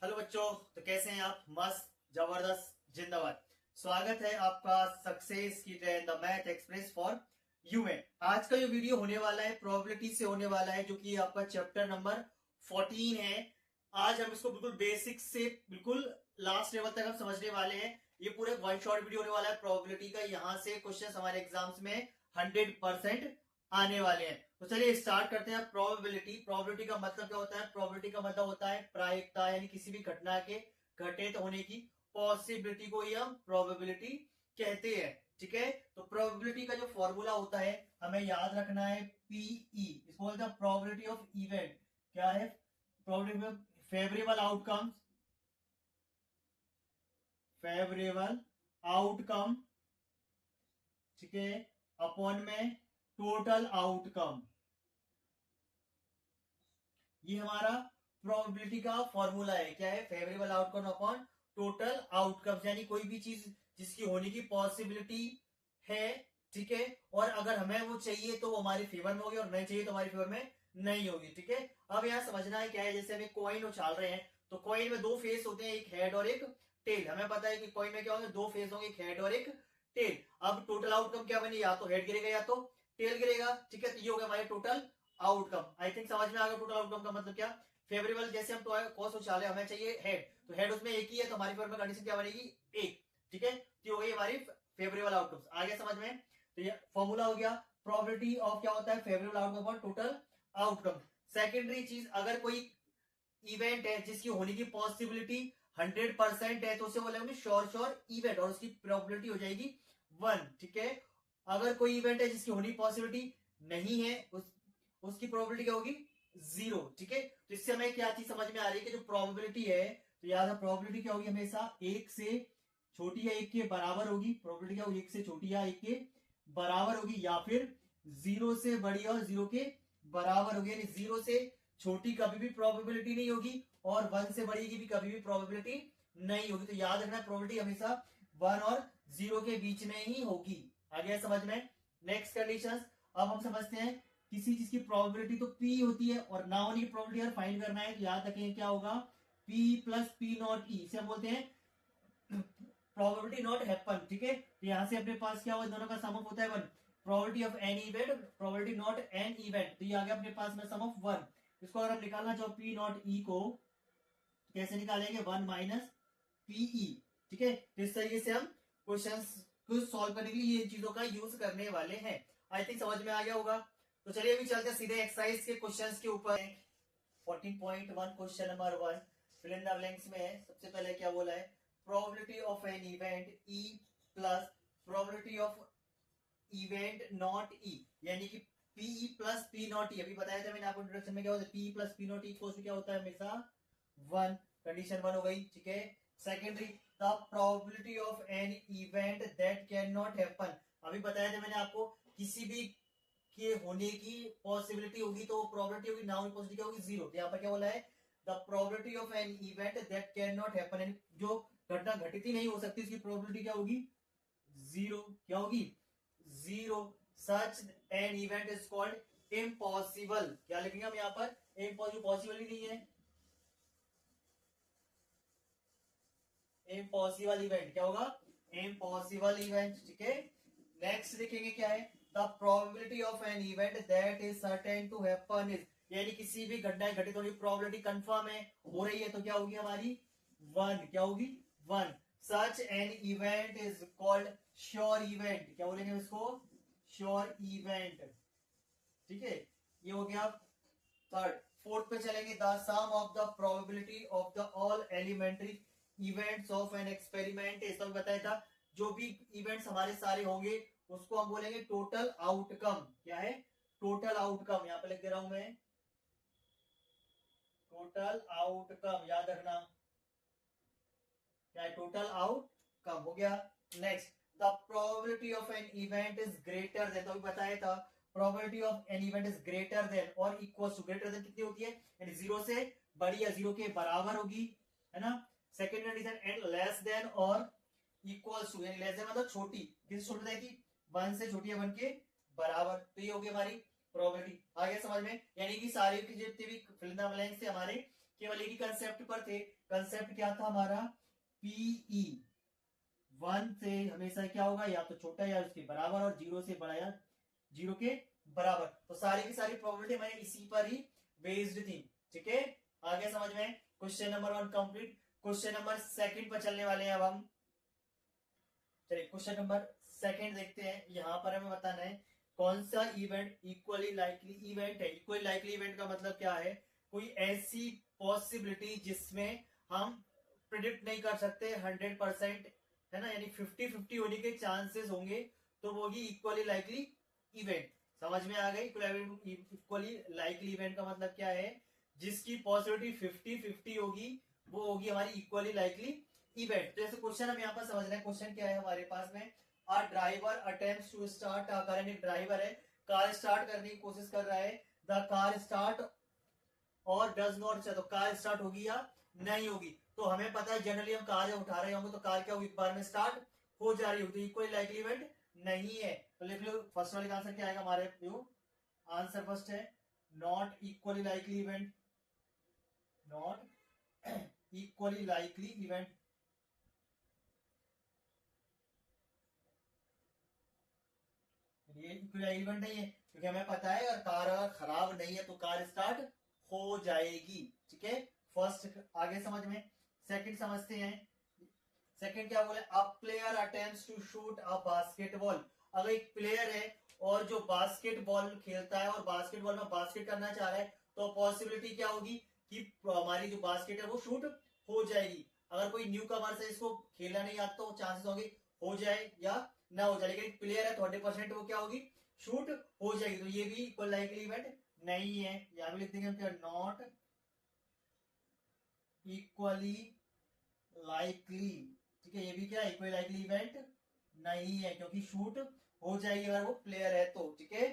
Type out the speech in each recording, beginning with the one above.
Hello बच्चों। तो कैसे हैं आप? मस्त, जबरदस्त, जिंदाबाद। स्वागत है आपका सक्सेस की train the math express for you में। आज का जो वीडियो होने वाला है प्रोबेबिलिटी से होने वाला है, जो कि आपका चैप्टर नंबर 14 है। आज हम इसको बिल्कुल बेसिक से बिल्कुल लास्ट लेवल तक हम समझने वाले हैं। ये पूरे वन शॉट वीडियो होने वाला है प्रोबेबिलिटी का। यहाँ से क्वेश्चन हमारे एग्जाम्स में 100% आने वाले हैं। तो चलिए स्टार्ट करते हैं। प्रोबेबिलिटी, प्रोबेबिलिटी का मतलब क्या होता है? प्रोबेबिलिटी का मतलब होता है प्रायिकता, यानी किसी भी घटना के घटित होने की पॉसिबिलिटी को ही हम प्रोबेबिलिटी कहते हैं। ठीक है, तो प्रोबेबिलिटी का जो फॉर्मूला होता है हमें याद रखना है पीई। इसको बोलते हैं प्रोबेबिलिटी ऑफ इवेंट। क्या है? Probability of favourable outcomes, favourable outcome, ठीक है, अपॉन में टोटल आउटकम। ये हमारा प्रोबेबिलिटी का फॉर्मूला है। क्या है? Favourable outcome upon total outcomes, यानी कोई भी चीज जिसकी होने की पॉसिबिलिटी है, ठीक है, और अगर हमें वो चाहिए तो वो हमारे फेवर में होगी और नहीं चाहिए तो हमारे फेवर में नहीं होगी। ठीक है, अब यहाँ समझना है क्या है, जैसे हमें कॉइन उछाल रहे हैं तो कॉइन में दो फेस होते हैं, एक हेड और एक टेल। हमें पता है कि कॉइन में क्या होंगे, दो फेस होंगे, एक हेड और एक टेल। अब टोटल आउटकम क्या बने, या तो हेड गिरेगा या तो टेल गिरेगा। ठीक है, तो ये हो गया हमारे टोटल आउटकम। आई थिंक समझ में आ गया टोटल आउटकम का मतलब क्या। फेवरेबल, जैसे हम कॉस उछाले, हमें चाहिए हेड, तो हेड उसमें एक ही है, तो हमारी फेवर में कंडीशन क्या बनेगी, एक। ठीक है, तो हो गई हमारी फेवरेबल आउटकम्स। आगे समझ में, तो ये फॉर्मूला हो गया। प्रोबेबिलिटी ऑफ क्या होता है, फेवरेबल आउटकम और टोटल आउटकम। सेकेंडरी चीज, अगर कोई इवेंट है जिसकी होने की पॉसिबिलिटी 100% है तो उसे बोलेंगे श्योर श्योर इवेंट, और उसकी प्रोबेबिलिटी हो जाएगी 1। ठीक है, अगर कोई इवेंट है जिसकी होने की पॉसिबिलिटी नहीं है, उसकी प्रोबेबिलिटी क्या होगी, 0। ठीक है, तो इससे हमें क्या चीज समझ में आ रही है कि जो प्रोबेबिलिटी है, तो याद है प्रोबेबिलिटी क्या होगी, हमेशा एक से छोटी या एक के बराबर होगी। प्रोबेबिलिटी क्या होगी, एक से छोटी या एक के बराबर होगी, या फिर 0 से बड़ी और 0 के बराबर होगी। यानी 0 से छोटी कभी भी प्रोबेबिलिटी नहीं होगी और 1 से बड़ी की भी कभी भी प्रोबेबिलिटी नहीं होगी। तो याद रखना प्रोबेबिलिटी हमेशा 1 और 0 के बीच में ही होगी। आ गया समझ में। नेक्स्ट कंडीशन, अब हम समझते हैं किसी चीज की प्रोबेबिलिटी तो P होती है और ना होने की प्रोबेबिलिटी अगर फाइंड करना है तो याद रखें क्या होगा, P प्लस P नॉट ई, इसे हम बोलते हैं प्रोबेबिलिटी नॉट हैपन। ठीक है, तो यहां से अपने पास क्या हुआ, दोनों का सम ऑफ होता है 1। Probability of an event, probability not an event, तो ये आ गया अपने पास में सम ऑफ 1। इसको अगर हम निकालना चाहो P नॉट ई को, तो कैसे निकालेंगे, 1 माइनस पीई। ठीक है, तो इस तरीके से हम क्वेश्चन को सॉल्व करने के लिए ये चीजों का यूज करने वाले हैं। आई थिंक समझ में आ गया होगा। तो चलिए अभी चलते हैं सीधे एक्सरसाइज के क्वेश्चंस के ऊपर। 14.1 question number 1 fill in the blanks में है। सबसे पहले क्या बोला है, probability of an event E plus probability of event not E, यानी कि P plus P not E. अभी बताया था मैंने आपको इंट्रोडक्शन में, क्या होता है पी प्लस पी नॉट ई को क्या होता है हमेशा 1। कंडीशन 1 हो गई। ठीक है, secondary, the probability of an event that can not happen. अभी बताया था मैंने आपको, किसी भी के होने की पॉसिबिलिटी होगी तो प्रोबेबिलिटी होगी, ना होने की पॉसिबिलिटी क्या होगी, 0। तो यहाँ पर क्या बोला है, the probability of an event that can not happen, जो घटना घटित ही नहीं हो सकती उसकी प्रोबेबिलिटी क्या होगी, 0। क्या होगी, 0। Such an event is called impossible. क्या लिखेंगे हम यहाँ पर, इम्पॉसिबल, पॉसिबल ही नहीं है, इम्पॉसिबल इवेंट। क्या होगा, इम्पॉसिबल इवेंट। ठीक है, नेक्स्ट लिखेंगे क्या है, the probability of an event that is certain to happen is, यानी किसी भी घटना घटित होने की प्रोबेबिलिटी कंफर्म है, हो रही है, तो क्या होगी हमारी 1। क्या होगी, 1। Such an event is called sure event. क्या बोलेंगे इसको, श्योर इवेंट। ठीक है, ये हो गया थर्ड। फोर्थ पे चलेंगे, the sum of the probability of the all elementary events of an experiment, इसका भी बताया था, जो भी इवेंट्स हमारे सारे होंगे उसको हम बोलेंगे टोटल आउटकम। क्या है, टोटल आउटकम। यहां पे लिख दे रहा हूं मैं, टोटल आउटकम, याद रखना क्या है, टोटल आउटकम हो गया। Next, the probability of an event is greater than, तो अभी बताया था probability of an event is greater than और इक्वल टू, ग्रेटर देन कितनी होती है, यानी 0 से बड़ी या 0 के बराबर होगी, है ना। Second condition, and less than और इक्वल टू, यानी लेस देन मतलब छोटी, किससे छोटी रहेगी, 1 से छोटी या 1 के बराबर। तो ये होगी हमारी प्रोबेबिलिटी। आगे समझ में, यानी कि सारी की जितनी भी फिल इन द ब्लैंक्स थे हमारे, केवल एक ही कंसेप्ट पर थे। कंसेप्ट क्या था हमारा, पीई 1 से हमेशा क्या होगा, या तो छोटा या उसके बराबर, और 0 से बड़ा या 0 के बराबर। तो सारी की सारी प्रोबेबिलिटी मैंने इसी पर ही बेस्ड थी। ठीक है, आगे समझ में। Question number 1 complete. Question number 2 पर चलने वाले हैं अब हम। चलिए क्वेश्चन नंबर 2 देखते हैं। यहां पर हमें बताना है कौन सा इवेंट इक्वली लाइकली इवेंट है। इक्वली लाइकली इवेंट का मतलब क्या है, कोई ऐसी पॉसिबिलिटी जिसमें हम प्रिडिक्ट नहीं कर सकते 100%, है ना, यानी 50-50 होने के चांसेस होंगे, तो वो ही इक्वली लाइकली इवेंट। समझ में आ गई। इक्वली लाइकली इवेंट का मतलब क्या है, जिसकी पॉसिबिलिटी 50-50 होगी, वो होगी हमारी इक्वली लाइकली इवेंट। तो जैसे क्वेश्चन हम यहाँ पर समझ रहे हैं, क्वेश्चन क्या है हमारे पास में, a driver attempts to start a car. एक ड्राइवर है, कार स्टार्ट करने की कोशिश कर रहा है। द कार स्टार्ट और डज नॉट, तो कार स्टार्ट होगी या नहीं होगी। तो हमें पता है जनरली हम कार उठा रहे होंगे तो कार क्या होगी, एक बार में स्टार्ट हो जा रही होगी, तो इक्वली लाइकली इवेंट नहीं है। तो लिख लो फर्स्ट वाले का आंसर क्या आएगा हमारे व्यू। आंसर फर्स्ट है not equally likely event, not equally likely event. ये इक्वली इवेंट नहीं है, क्योंकि हमें पता है अगर कार अगर खराब नहीं है तो कार स्टार्ट हो जाएगी। ठीक है, फर्स्ट आगे समझ में। सेकंड समझते हैं। सेकंड क्या बोले, a player attempts to shoot a basketball. अगर एक प्लेयर है और जो बास्केटबॉल खेलता है और बास्केटबॉल में बास्केट करना चाह रहा है, तो पॉसिबिलिटी क्या होगी कि हमारी जो बास्केट है वो शूट हो जाएगी। अगर कोई न्यू कमर से इसको खेलना नहीं आता तो चांसेस होंगे हो जाए या ना हो जाए, लेकिन एक प्लेयर है 20% वो क्या होगी, शूट हो जाएगी। तो ये भी इक्वल लाइकली इवेंट नहीं है। यहां भी लिख देंगे हम क्या, नॉट इक्वली लाइकली। ठीक है, ये भी क्या इक्वली लाइकली इवेंट नहीं है, क्योंकि शूट हो जाएगी अगर वो प्लेयर है तो। ठीक है,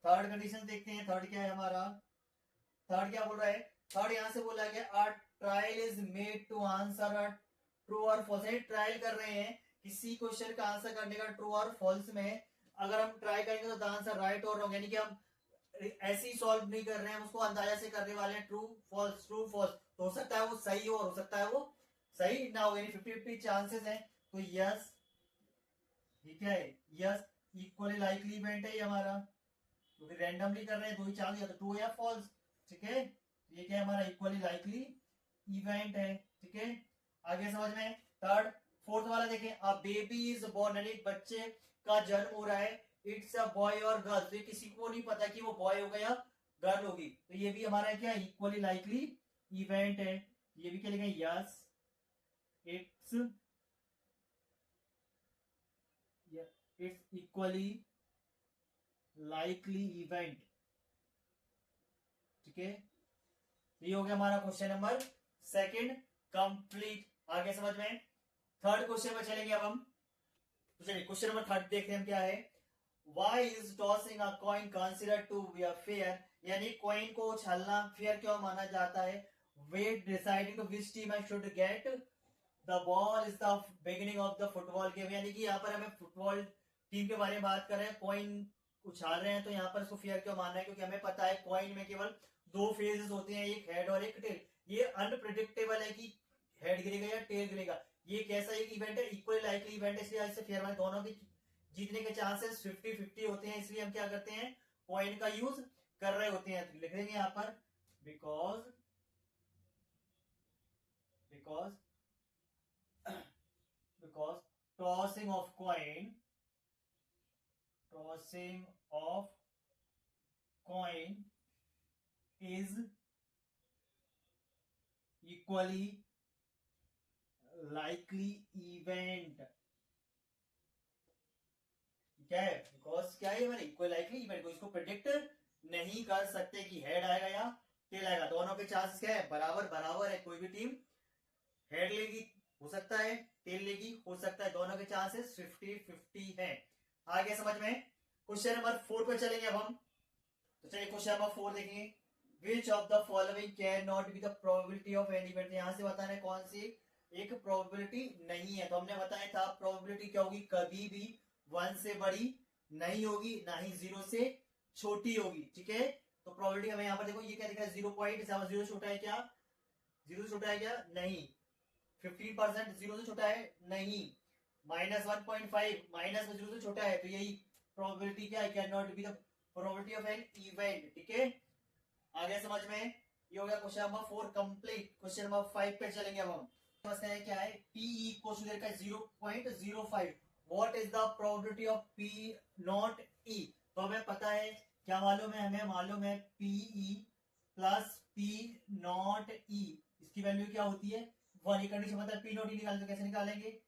थर्ड कंडीशन देखते हैं। थर्ड क्या है हमारा, थर्ड क्या बोल रहा है, थर्ड यहां से बोला गया a trial is made to answer a true और फॉल्स। ट्रायल कर रहे हैं किसी क्वेश्चन का आंसर करने का ट्रू और फॉल्स में। अगर हम ट्राई करेंगे तो द आंसर राइट और रॉन्ग, यानी कि हम ऐसे ही सॉल्व नहीं कर रहे हैं, हम उसको अंदाजा से करने वाले हैं, ट्रू फॉल्स ट्रू फॉल्स। तो हो सकता है वो सही हो और हो सकता है वो सही ना हो, यानी 50-50 चांसेस है। तो यस, ठीक है, यस इक्वली लाइकली इवेंट है ये हमारा, क्योंकि रैंडमली कर रहे हैं, दो ही चांस, या तो ट्रू या फॉल्स। ठीक है, ये क्या है हमारा इक्वली लाइकली इवेंट है। ठीक है, आगे समझ में। थर्ड फोर्थ वाला देखें, अ बेबी इज बोर्न, यानी एक बच्चे का जन्म हो रहा है, इट्स अ बॉय और गर्ल। तो ये किसी को नहीं पता कि वो बॉय होगा या गर्ल होगी, तो ये भी हमारा क्या इक्वली लाइकली इवेंट है। ये भी क्या लिखें, yes it's equally likely event. ठीक है, ये हो गया हमारा क्वेश्चन नंबर सेकंड कंप्लीट। आगे समझ में। थर्ड क्वेश्चन में चलेंगे अब हम। तो चलिए क्वेश्चन नंबर थर्ड देखते हैं हम क्या है। Why is tossing a coin considered to be a fair, यानी कॉइन को उछालना फेयर क्यों माना जाता है। Weight deciding to which team I should get the ball is the beginning of the football game, यानी कि यहाँ पर हमें फुटबॉल टीम के बारे में बात कर रहे हैं, कॉइन उछाल रहे हैं, तो यहाँ पर इसको फेयर क्यों मानना है, क्योंकि हमें पता है कॉइन में केवल दो फेजेस होते हैं, एक हेड और एक टेल। ये अनप्रिडिक्टेबल है कि हेड गिरेगा या टेल गिरेगा। ये कैसा एक इवेंट है, इक्वली लाइकली इवेंट है, इसलिए इससे फेयर माने दोनों की जीतने के चांसेस 50-50 होते हैं, इसलिए हम क्या करते हैं, कॉइन का यूज कर रहे होते हैं। तो लिख देंगे यहाँ पर because because because tossing of coin is equally likely event. क्या है, बिकॉज क्या है मैंने इक्वल लाइकली इवेंट को, इसको प्रिडिक्ट नहीं कर सकते कि हेड आएगा या टेल आएगा। दोनों के चांसेस क्या है, बराबर बराबर है। कोई भी टीम हेड लेगी हो सकता है, टेल लेगी हो सकता है, दोनों के चांसेस 50-50 है। आगे समझ में। क्वेश्चन नंबर 4 पे चलेंगे अब हम। तो चलिए क्वेश्चन नंबर 4 देखेंगे। Which of the following can not be the probability of any event. यहां से बताना है कौन सी एक प्रोबेबिलिटी नहीं है। तो हमने बताया था प्रोबेबिलिटी क्या होगी, कभी भी 1 से बड़ी नहीं होगी, ना ही 0 से छोटी होगी। ठीक है, तो प्रोबेबिलिटी हमें यहाँ पर देखो, ये क्या दिख रहा है 0.7, 0 छोटा है क्या, जीरो से छोटा है क्या? नहीं। 15% जीरो से छोटा है? नहीं। -1.5 माइनस में जीरो से छोटा है, तो यही प्रोबेबिलिटी क्या है? Can not be the probability of an event. ठीक है, आगे समझ में? ये हो गया question number 4 complete. Question number 5 पे चलेंगे अब हम। समझते हैं क्या है। P इक्वल टू का 0.05। What is the probability of P not E? तो हमें पता है, क्या मालूम है? हमें मालूम है PE plus P not E, इसकी वैल्यू क्या होती है? 1। ये कंडीशन मतलब P नॉट E निकालें तो कैसे निकालेंगे?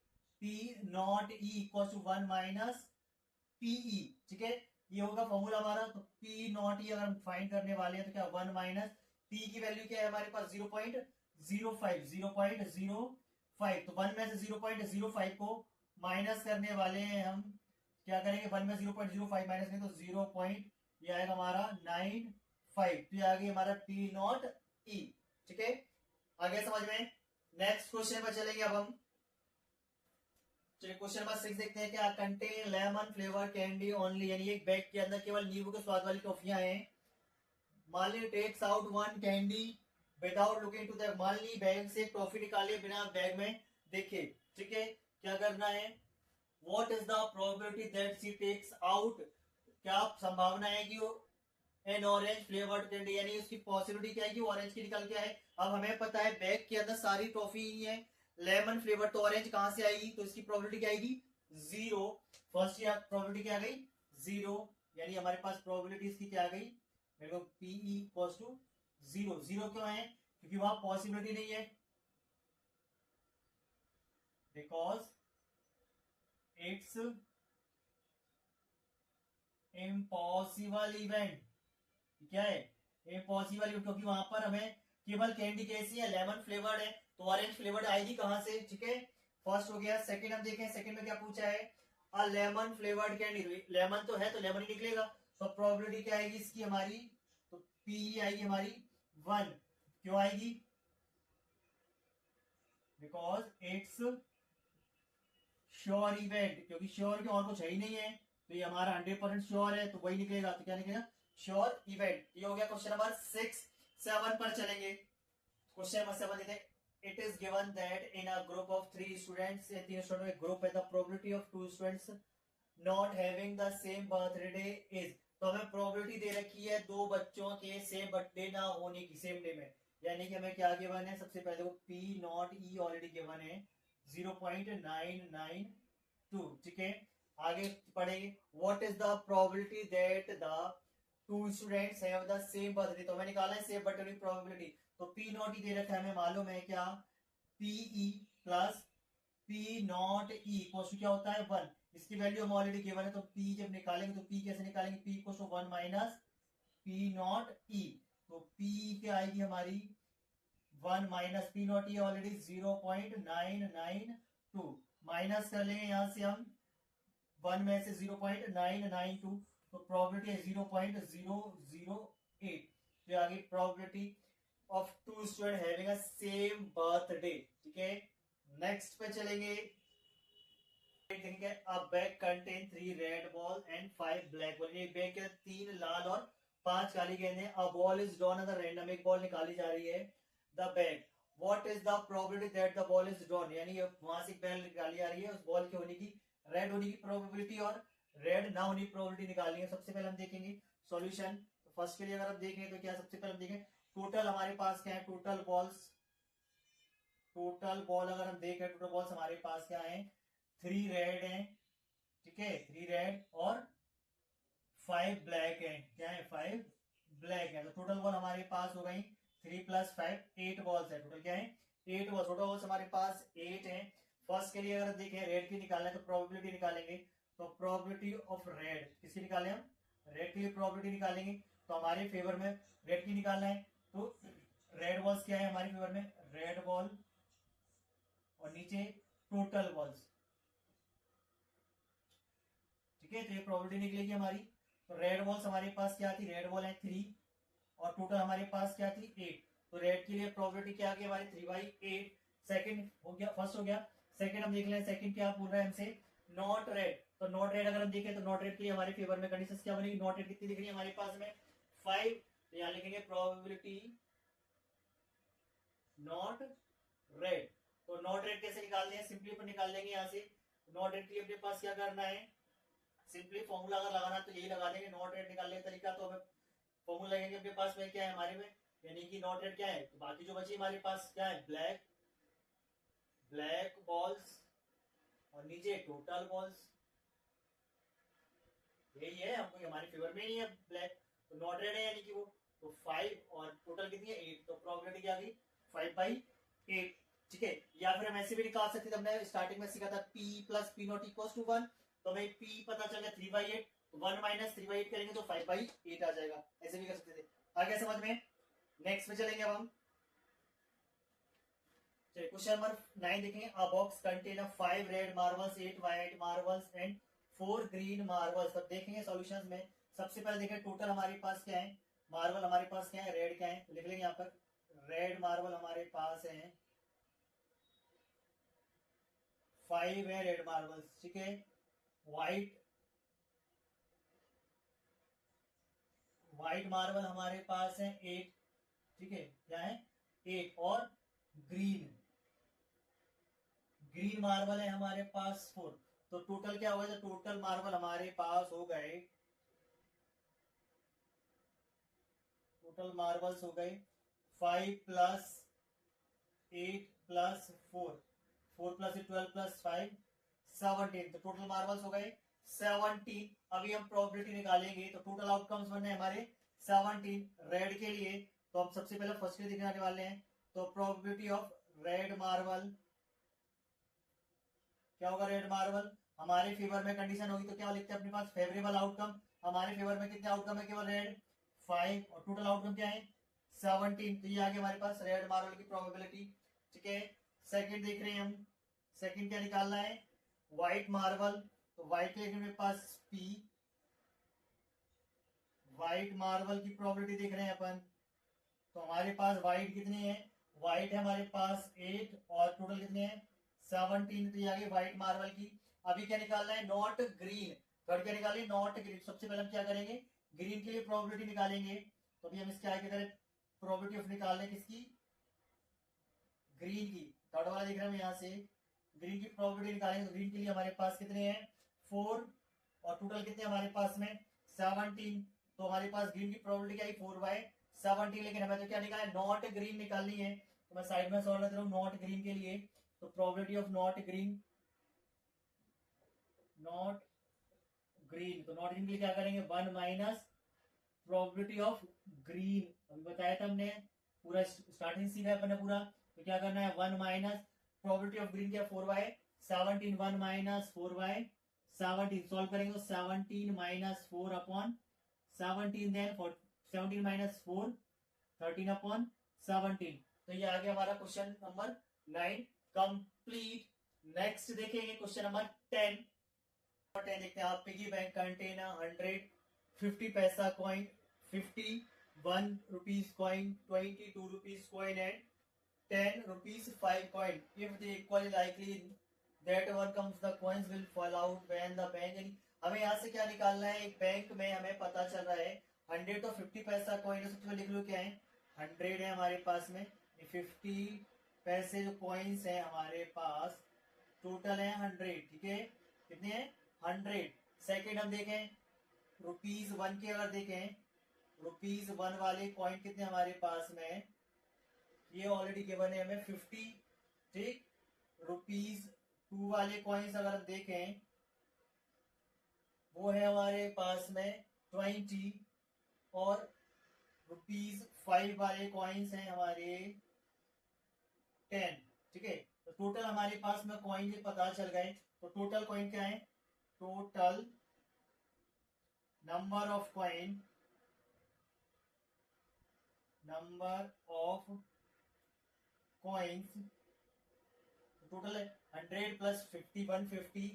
P not E equal to 1 minus PE। ठीक है, ये होगा फॉर्मूला हमारा। तो P नॉट E अगर हम फाइंड करने वाले हैं तो क्या 1 माइनस P की वैल्यू क्या है हमारे पास? 0.05। 0.05 तो 1 में से 0.05 को माइनस करने वाले हैं हम। क्या करेंगे? 1 में 0.05 माइनस करेंगे तो 0. ये आएगा हमारा 95। तो ये आ गई हमारा P नॉट E। ठीक है, आगे समझ में? नेक्स्ट क्वेश्चन पर चलेंगे अब हम। चलिए क्वेश्चन नंबर 6 देखते हैं। क्या contain lemon flavour candy only, यानी एक बैग के अंदर केवल नींबू के स्वाद वाली टॉफियां हैं। मान ली takes out one candy without looking to the, मान ली बैग से एक टॉफी निकालिए बिना बैग में देखे। ठीक है, क्या करना है? What is the probability that she takes out, क्या संभावना है कि वो एन ऑरेंज फ्लेवर्ड कैंडी, यानी उसकी पॉसिबिलिटी क्या है कि ऑरेंज की निकल के आए। अब हमें पता है बैग के अंदर सारी टॉफी ही है, लेमन फ्लेवर, तो ऑरेंज कहां से आएगी? तो इसकी प्रोबेबिलिटी क्या आएगी? 0। फर्स्ट ईयर प्रोबेबिलिटी क्या आ गई? 0। यानी हमारे पास प्रोबेबिलिटी इसकी क्या आ गई? मेरे को पीई इक्वल्स टू 0। 0 क्यों है? क्योंकि वहां पॉसिबिलिटी नहीं है, बिकॉज इट्स इम्पॉसिबल इवेंट। क्या है? इम्पॉसिबल, क्योंकि वहां पर हमें केवल कैंडी कैसी है? लेमन फ्लेवर्ड है, तो ऑरेंज फ्लेवर्ड आएगी कहां से? ठीक है, फर्स्ट हो गया। सेकंड हम देखें, सेकंड में क्या पूछा है? A lemon flavoured candy, lemon तो है तो लेमन ही निकलेगा, तो प्रोबेबिलिटी क्या आएगी इसकी हमारी? तो पी आएगी हमारी 1। क्यों आएगी? बिकॉज इट्स श्योर इवेंट, क्योंकि श्योर के और कुछ है ही नहीं है, तो ये हमारा 100% श्योर है, तो वही निकलेगा। तो क्या निकलेगा? Sure event. ये हो गया क्वेश्चन नंबर 6। 7 पर चलेंगे। क्वेश्चन नंबर 7 देते हैं। It is given that in a group of 3 students, ये 3 स्टूडेंट में ग्रुप है, the probability of 2 students not having the same birthday is. तो हमें प्रोबेबिलिटी दे रखी है दो बच्चों के सेम बर्थडे ना होने की, सेम डे में। यानी कि हमें क्या गिवन है? सबसे पहले वो P not E already given है 0.992। ठीक है, आगे पढ़ेंगे। What is the probability that the 2 students have the same birthday, तो हमें निकालना है सेम बर्थडे की प्रोबेबिलिटी। तो P नॉट E दे रखा है, हमें मालूम है क्या? PE plus P not E equal क्या होता है? 1। इसकी वैल्यू हम ऑलरेडी गिवन है, तो P जब निकालेंगे तो P कैसे निकालेंगे? P equal to 1 minus P not E। तो P क्या आएगी हमारी? 1 minus P not E already 0.992। Minus कर लेंगे यहां से हम 1 में से 0.992, तो प्रोबेबिलिटी है 0.008। तो आगे probability of 2 student having a same birthday. ठीक है, नेक्स्ट पे चलेंगे। देखेंगे अ bag contain 3 red ball and 5 black ball. एक बैग के 3 लाल और 5 काली गेंदें। A ball is drawn at random, एक बॉल निकाली जा रही है the bag. What is the probability that the ball is drawn, यानी वहां से एक बैग निकाली जा रही है, उस बॉल के होने की, रेड होने की प्रोबेबिलिटी और रेड ना होने की प्रोबेबिलिटी निकालनी है। सबसे पहले हम देखेंगे सॉल्यूशन। तो फर्स्ट के लिए अगर हम देखें तो क्या? सबसे पहले हम देखें टोटल हमारे पास क्या है? टोटल बॉल्स, टोटल बॉल अगर हम देखें, टोटल बॉल्स हमारे पास क्या है? 3 रेड है। ठीक है, 3 रेड और 5 ब्लैक है। क्या है? 5 ब्लैक है। तो टोटल बॉल हमारे पास हो गई 3 प्लस 5, 8 बॉल्स है। टोटल क्या है? 8 बॉल्स। टोटल बॉल्स हमारे पास 8 है। फर्स्ट के लिए अगर देखें रेड की निकालना है तो प्रोबेबिलिटी निकालेंगे। तो प्रोबेबिलिटी ऑफ रेड किसकी निकालें हम? रेड के लिए प्रोबेबिलिटी निकालेंगे, तो हमारे फेवर में रेड की निकालना है। तो रेड बॉल्स क्या है हमारे फेवर में? रेड बॉल और नीचे टोटल बॉल्स। ठीक है, तो ये प्रोबेबिलिटी निकलेगी हमारी। तो रेड बॉल्स हमारे पास क्या थी? रेड बॉल है 3 और टोटल हमारे पास क्या थी? 8। तो रेड के लिए प्रोबेबिलिटी क्या आ गई हमारी? 3/8। सेकंड हो गया, फर्स्ट हो गया। सेकंड हम देख लें, सेकंड क्या बोल रहा है हमसे? Not red. तो नॉट रेड अगर हम देखें तो नॉट रेड के लिए हमारे फेवर में कंडीशन क्या बनेगी? नॉट रेड कितनी दिख रही है हमारे पास में? 5। तो यहाँ लिखेंगे प्रोबेबिलिटी नॉट रेड। तो नॉट रेड कैसे निकालते हैं, सिंपली अपन निकाल लेंगे यहाँ से। नॉट रेड के लिए अपने पास क्या करना है, सिंपली फॉर्मूला अगर लगाना तो यही लगा देंगे, नॉट रेड निकालने का तरीका। तो हमें फॉर्मूला लगेंगे अपने पास में क्या है हमारे में, यानी कि नॉट रेड क्या है, तो बाकी जो बची हमारे पास क्या है, ब्लैक, ब्लैक बॉल्स और नीचे टोटल बॉल्स, यही है। हमको हमारे फेवर में ही है ब्लैक, तो नॉट रेड है यानी कि वो, तो 5 और टोटल कितनी है 8, तो प्रोबेबिलिटी क्या आ गई 5/8, ठीक है। या फिर हम ऐसे भी निकाल सकते थे, हमने स्टार्टिंग में सीखा था P plus P not equal to 1, तो हमें P पता चल गया 3/8, तो 1 माइनस 3/8 करेंगे तो 5/8 आ जाएगा, ऐसे भी कर सकते थे। आगे समझ में, नेक्स्ट में चलेंगे अब हम। चलिए क्वेश्चन नंबर 9 देखेंगे। अ box contain 5 red marbles, 8 white marbles and 4 green marbles. तब देखेंगे सॉल्यूशंस में, सबसे पहले देखें टोटल हमारे पास क्या है, मार्बल हमारे पास क्या है, रेड क्या है, तो लिख लेंगे यहाँ पर रेड मार्बल हमारे पास है 5 है रेड मार्बल्स, ठीक है। व्हाइट, व्हाइट मार्बल हमारे पास है 8, ठीक है, क्या है 8, और ग्रीन, ग्रीन मार्बल है हमारे पास 4। तो टोटल क्या होगा, तो टोटल मार्बल हमारे पास हो गए, टोटल मार्बल्स हो गए 5 प्लस 8 प्लस 4, 4 प्लस 12 प्लस 5 17, तो टोटल मार्बल्स हो गए 17। अभी हम प्रोबेबिलिटी निकालेंगे, तो टोटल आउटकम्स बने हमारे 17 रेड के लिए। तो हम सबसे पहले फर्स्ट दिखाने वाले हैं, तो प्रोबेबिलिटी ऑफ रेड मार्बल क्या होगा, रेड मार्बल हमारे फेवर में कंडीशन होगी तो क्या लिखते हैं अपने पास, फेवरेबल आउटकम। हमारे फेवर में कितने आउटकम है, केवल रेड 5, और टोटल आउटकम क्या है 17, तो ये आ गया हमारे पास रेड मार्बल की प्रोबेबिलिटी, ठीक है। सेकंड देख रहे हैं हम, सेकंड क्या निकालना है, व्हाइट मार्बल, तो व्हाइट के लिए मेरे पास P, व्हाइट मार्बल की प्रोबेबिलिटी देख रहे हैं अपन, तो हमारे पास व्हाइट कितनी है, व्हाइट है हमारे पास 8 और टोटल कितने हैं 17, तो ये आ गई व्हाइट मार्बल की। अभी क्या निकालना है, नॉट ग्रीन, थर्ड क्या निकालेंगे, नॉट ग्रीन। सबसे पहले हम क्या करेंगे, ग्रीन के लिए प्रोबेबिलिटी निकालेंगे, तो अभी हम इसके आगे करें प्रोबेबिलिटी ऑफ निकालने किसकी, ग्रीन की, थर्ड वाला देख रहे हैं यहाँ से, ग्रीन की प्रोबेबिलिटी निकालेंगे, तो ग्रीन के लिए हमारे पास कितने हैं 4, और टोटल कितने हमारे पास में 17, तो हमारे पास ग्रीन की प्रोबेबिलिटी क्या है 4/17, लेकिन हमें तो क्या निकालना है, नॉट ग्रीन निकालनी है, तो मैं साइड में सॉल्व कर रहा हूँ नॉट ग्रीन के लिए। तो probability of not green, not green, तो नॉट ग्रीन के लिए क्या करेंगे 1 माइनस प्रोबेबिलिटी ऑफ ग्रीन, अभी बताया था हमने, पूरा स्टार्टिंग सीखा है अपने पूरा, तो क्या करना है 1 माइनस प्रोबेबिलिटी ऑफ ग्रीन क्या 4/17, 1 माइनस 4/17, सॉल्व करेंगे तो 17 minus 4 upon 17, then 17 minus 4 13 upon 17, तो ये आ गया हमारा क्वेश्चन नंबर 9 कंप्लीट। नेक्स्ट देखेंगे क्वेश्चन नंबर 10। 10 देखते हैं आप, पिगी बैंक कंटेन 150 पैसा coin, 51 rupees coin, 22 rupees coin and 10 rupees 5 coin. If they equally likely that one comes, the coins will fall out when the bank. हमें यहाँ से क्या निकालना है, एक बैंक में हमें पता चल रहा है 100 तो 50 पैसा कॉइन है, सबसे पहले लिख लो क्या है 100 है हमारे पास में, 50 पैसे जो कॉइन्स है हमारे पास टोटल है 100, ठीक है, कितने हैं 100। सेकेंड हम देखें ₹1 के, अगर देखें ₹1 वाले कॉइन कितने हमारे पास में, ये ऑलरेडी गिवन है हमें 50, ठीक। ₹2 वाले कॉइन्स अगर हम देखें वो है हमारे पास में 20, और ₹5 वाले कॉइन्स हैं हमारे 10, ठीक है। तो टोटल हमारे पास में कॉइन पता चल गए, तो टोटल कॉइन क्या है, total number of coin, number of coins, total है 100 प्लस 50 150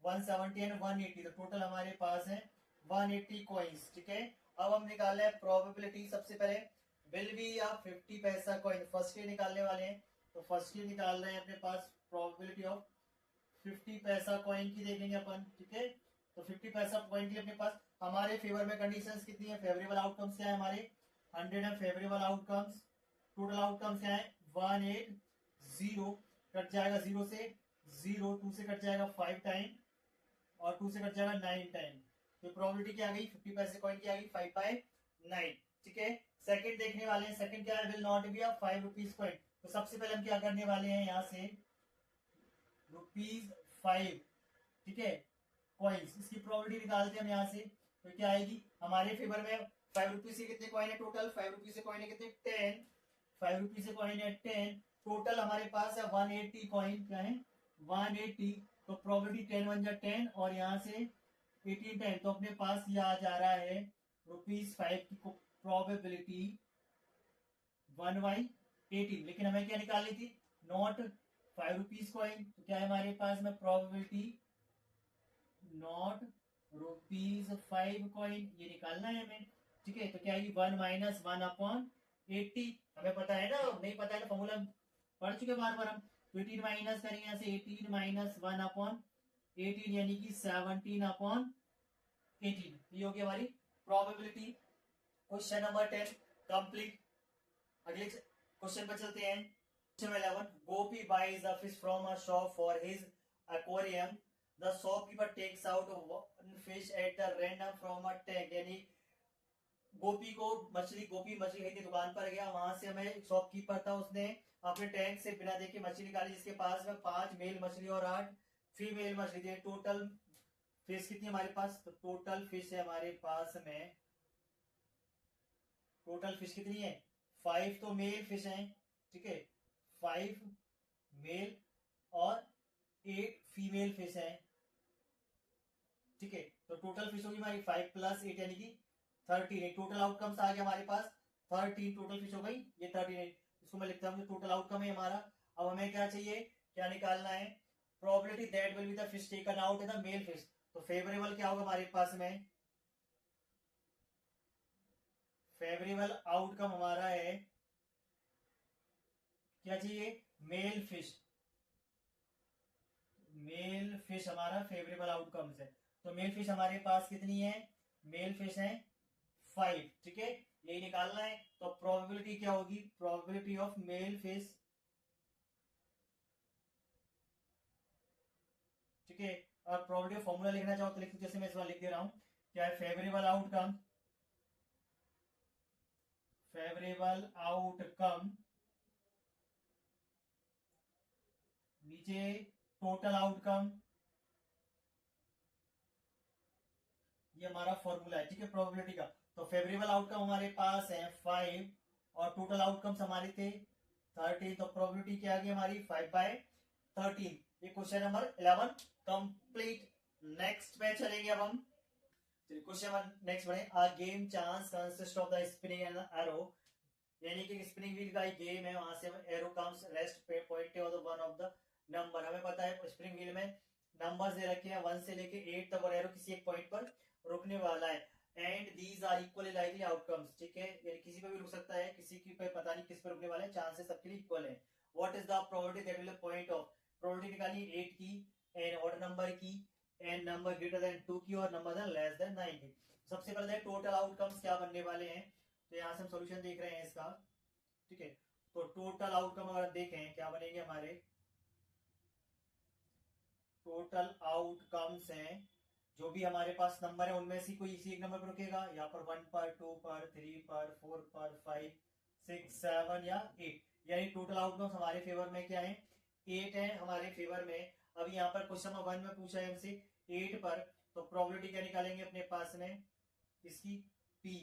170 एंड 180, तो टोटल हमारे पास है 180 कॉइन्स, ठीक है। अब हम निकाल रहे हैं प्रोबेबिलिटी, सबसे पहले विल बी या 50 पैसा कॉइन, फर्स्ट ईयर निकालने वाले हैं, तो फर्स्ट ईयर निकाल रहे हैं अपने पास प्रोबेबिलिटी ऑफ 50 पैसा कॉइन की देखेंगे अपन, ठीक है। तो 50 पैसा कॉइन के लिए अपने पास हमारे फेवर में कंडीशंस कितनी है, फेवरेबल आउटकम्स क्या है हमारे 100 है फेवरेबल आउटकम्स, टोटल आउटकम्स क्या है 180 कट जाएगा 0 से 0, 2 से कट जाएगा 5 टाइम और 2 से कट जाएगा 9 टाइम। तो प्रोबेबिलिटी क्या आ गई 50 पैसे कॉइन की आ गई 5/9। ठीक है, सेकंड देखने वाले हैं। सेकंड क्या है, will not be a 5 rupees coin. तो सबसे पहले हम क्या करने वाले हैं, यहाँ से ₹5, ठीक है, कॉइन्स, इसकी प्रोबेबिलिटी निकालते हैं हम यहाँ से। तो क्या आएगी हमारे फेवर में, 5 रुपीज से कितने कॉइन है टोटल, 5 रुपीज से कॉइन है कितने 10, 5 रुपीज से कॉइन है 10, टोटल हमारे पास है 180 कॉइन, क्या है 180। तो प्रोबेबिलिटी 10 बन जा 10 और यहाँ से 18 टाइम, तो अपने पास ये आ जा रहा है ₹5 की प्रोबेबिलिटी 1/18। लेकिन हमें क्या निकालनी थी, नॉट 5 रुपीज कॉइन। तो क्या है हमारे पास में प्रोबेबिलिटी नॉट ₹5 कॉइन, ये निकालना है हमें। ठीक है, तो क्या है 1 - 1/80। हमें पता है ना, नहीं पता है तो फॉर्मूला पढ़ चुके बार बार हम। तो 18 माइनस करेंगे यहाँ से, 18 - 1/18 यानी कि 17/18। ये होगी हमारी प्रोबेबिलिटी। Question number 10 complete. अगले क्वेश्चन पर चलते हैं। Question 11, Gopi buys a fish from a shop for his aquarium. The shopkeeper takes out one fish at the random from a tank. यानी गोपी मछली खरीदने दुकान पर गया, वहां से हमें शॉपकीपर था, उसने अपने टैंक से बिना देखे मछली निकाली, जिसके पास में 5 मेल मछली और 8 फीमेल मछली थी। टोटल फिश कितनी हमारे पास, तो टोटल फिश है हमारे पास में, टोटल फिश कितनी है 5 तो मेल फिश है, ठीक है, 5 मेल और 8 फीमेल फिश है। ठीक है, तो टोटल फिश होगी हमारी 5 + 8 यानी कि 13। टोटल आउटकम्स आ गया हमारे पास 13, टोटल फिश हो गई ये 13। इसको मैं लिखता हूँ, टोटल आउटकम है हमारा। अब हमें क्या चाहिए, क्या निकालना है, probability that will be the fish taken out in the male fish. तो फेवरेबल क्या होगा हमारे पास में, फेवरेबल आउटकम हमारा है, क्या चाहिए, मेल फिश। मेल फिश हमारा फेवरेबल आउटकम्स है। तो मेल फिश हमारे पास कितनी है, मेल फिश है 5। ठीक है, यही निकालना है। तो प्रोबेबिलिटी क्या होगी, प्रोबेबिलिटी ऑफ मेल फिश, ठीक है। और प्रोबेबिलिटी फॉर्मूला लिखना चाहो तो लिख, जैसे मैं इस बार लिख दे रहा हूं, क्या है फेवरेबल आउटकम, फेवरेबल आउटकम, नीचे टोटल आउटकम, ये हमारा फॉर्मूला है। ठीक है, प्रोबेबिलिटी का। तो फेवरेबल आउटकम हमारे पास है 5 और टोटल आउटकम्स हमारे थे 13। तो प्रोबेबिलिटी क्या आ गई हमारी 5/13। ये क्वेश्चन नंबर 11 कंप्लीट। नेक्स्ट पे चलेंगे अब हम। चलिए क्वेश्चन नेक्स्ट बढ़े। A game chance consist of the spinning and arrow, यानी कि स्पिनिंग व्हील का एक गेम है, वहां से एरो कम्स रेस्ट पे point of the one of the number. हमें पता है स्पिनिंग व्हील में नंबर्स दे रखे हैं 1 से लेके 8 तक और एरो किसी एक पॉइंट पर रुकने वाला है। And these are equally likely outcomes, ठीक है, यानी किसी पे भी रुक सकता है, किसी की पे पता नहीं किस पे रुकने वाला है, चांसेस सबके लिए इक्वल है। What is the probability that will point of, probability निकाली 8 की, एन ऑड नंबर की, एन नंबर ग्रेटर देन 2 की और नंबर लेस देन 9 की। सबसे पहले टोटल आउटकम्स क्या बनने वाले हैं, तो यहाँ से हम सोल्यूशन देख रहे हैं इसका। ठीक है, तो टोटल आउटकम अगर देखें क्या बनेंगे हमारे, टोटल आउटकम्स हैं जो भी हमारे पास नंबर है उनमें से कोई इसी एक नंबर पर रुकेगा, यहाँ पर 1 पर 2 पर 3 पर 4 पर 5 6 7 या 8, यानी टोटल आउटकम्स हमारे फेवर में क्या है 8 है हमारे फेवर में। अब यहाँ पर क्वेश्चन नंबर 1 में पूछा है हमसे 8 पर, तो प्रोबेबिलिटी क्या निकालेंगे अपने पास में इसकी P,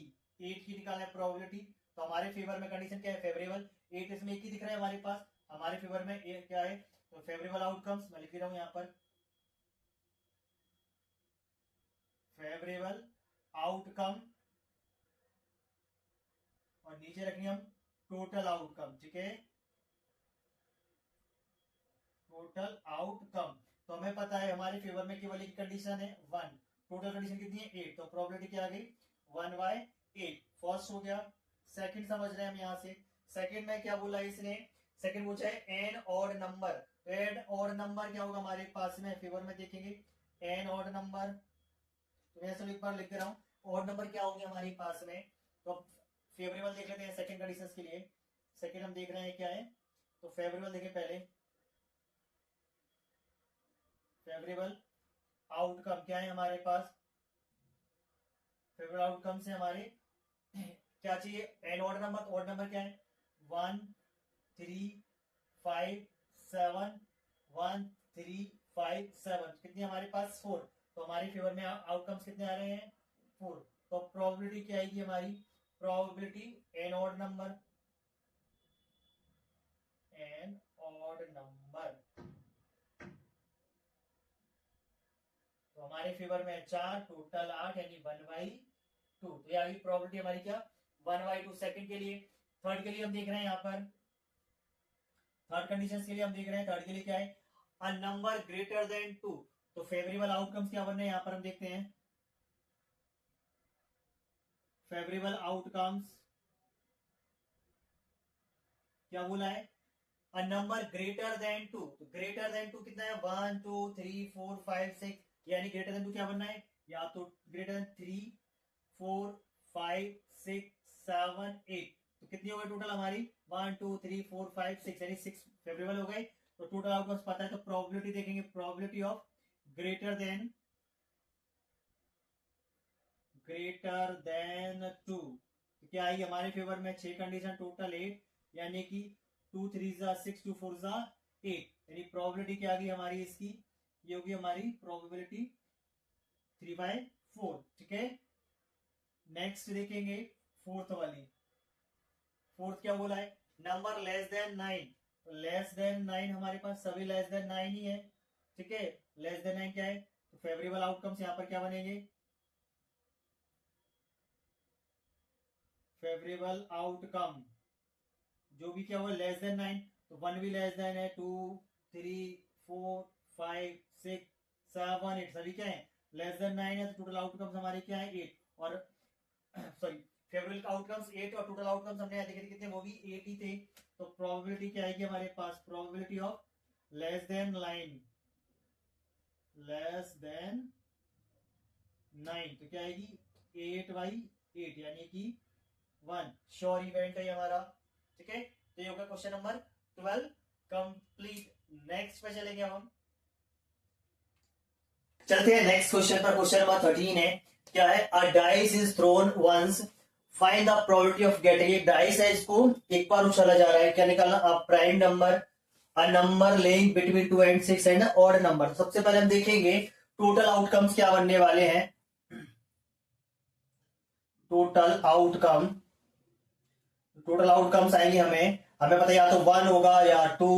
8 की निकालना है प्रोबेबिलिटी। तो हमारे फेवर में कंडीशन क्या है, फेवरेबल, 8 इसमें एक ही दिख रहा है हमारे पास, हमारे फेवर में क्या है, तो फेवरेबल आउटकम्स मैं लिख रहा हूं यहाँ पर, फेवरेबल आउटकम और नीचे रखनी हम टोटल आउटकम। ठीक है, टोटल आउटकम। तो हमें पता है हमारे फेवर में केवल एक कंडीशन है 1, टोटल कंडीशन कितनी है 8, तो प्रोबेबिलिटी क्या आ गई 1/8। फर्स्ट हो गया। सेकंड समझ रहे हैं हम यहाँ से, सेकंड में क्या बोला इसने, सेकंड पूछा है an odd number. An odd number क्या होगा हमारे पास में, फेवर में देखेंगे एन ऑड नंबर, तो मैं सब एक बार लिख दे रहा हूँ ऑड नंबर क्या होंगे हमारे पास में। तो फेवरेबल देख लेते हैं सेकंड कंडीशन के लिए। सेकंड हम देख रहे हैं क्या है, तो फेवरेबल देखें पहले, फेवरेबल आउटकम क्या है हमारे पास, फेवरेबल आउटकम से हमारे क्या चाहिए, एन ऑर्डर नंबर, तो ऑर्डर नंबर क्या है 1 3 5 7 1 3 5 7, कितनी हमारे पास 4, तो हमारे फेवर में आउटकम्स कितने आ रहे हैं 4, तो प्रोबेबिलिटी क्या आएगी हमारी, probability an odd number, an odd number, तो हमारे फेवर में 4, टोटल 8 यानी 1/2, तो ये आ गई प्रोबेबिलिटी हमारी क्या 1/2। सेकंड के लिए, थर्ड के लिए हम देख रहे हैं यहाँ पर, थर्ड कंडीशन के लिए हम देख रहे हैं, थर्ड के लिए क्या है, अ नंबर ग्रेटर देन 2, तो फेवरेबल आउटकम्स क्या बन रहे हैं यहाँ पर हम देखते हैं, फेवरेबल आउटकम्स क्या बोला है, अ नंबर ग्रेटर देन 2, तो ग्रेटर देन 2 कितना है 1 2 3 4 5 6, यानी ग्रेटर देन 2 क्या बनना है, या तो ग्रेटर देन 3 4 5 6 7 8, तो कितनी हो गई टोटल हमारी 1 2 3 4 5 6, यानी 6 फेवरेबल हो गए, तो टोटल आउटकम्स पता है, तो प्रोबेबिलिटी देखेंगे, प्रोबेबिलिटी ऑफ ग्रेटर देन 2, तो क्या आई हमारे फेवर में 6 कंडीशन, टोटल 8, यानी कि 2 3 6 2 4 8, यानी प्रोबेबिलिटी क्या आ गई हमारी इसकी, ये होगी हमारी प्रोबेबिलिटी 3/4, ठीक है। नेक्स्ट देखेंगे फोर्थ वाली, फोर्थ क्या बोला है, नंबर लेस देन 9, तो लेस देन 9 हमारे पास सभी लेस देन 9 ही है, ठीक है, लेस देन 9 क्या है, तो फेवरेबल आउटकम्स यहाँ पर क्या बनेंगे, फेवरेबल आउटकम जो भी क्या हुआ लेस देन 9, तो 1 भी लेस देन है, 2 3 4 5 6 7 8 सभी क्या है लेस देन 9 है, तो टोटल आउटकम्स हमारे क्या है 8, और सॉरी फेवरेबल आउटकम्स 8 और टोटल आउटकम्स हमने देखे थे कितने, वो भी 8 ही थे, तो प्रोबेबिलिटी क्या आएगी हमारे पास, probability of less than 9, less than 9, तो क्या आएगी 8/8, यानी कि 1 श्योर इवेंट है हमारा, ठीक है। तो ये होगा क्वेश्चन नंबर 12 कंप्लीट। नेक्स्ट पे चलेंगे हम, चलते हैं नेक्स्ट क्वेश्चन पर, क्वेश्चन नंबर 13 है, क्या है, a dice is thrown once, find the probability of getting, एक डाइस है, इसको एक बार उछाला जा रहा है, क्या निकालना, a prime number, a number laying between 2 and 6 and odd number. सबसे पहले हम देखेंगे टोटल आउटकम्स क्या बनने वाले हैं, टोटल आउटकम, टोटल आउटकम्स आएंगे हमें पता या तो 1 होगा या 2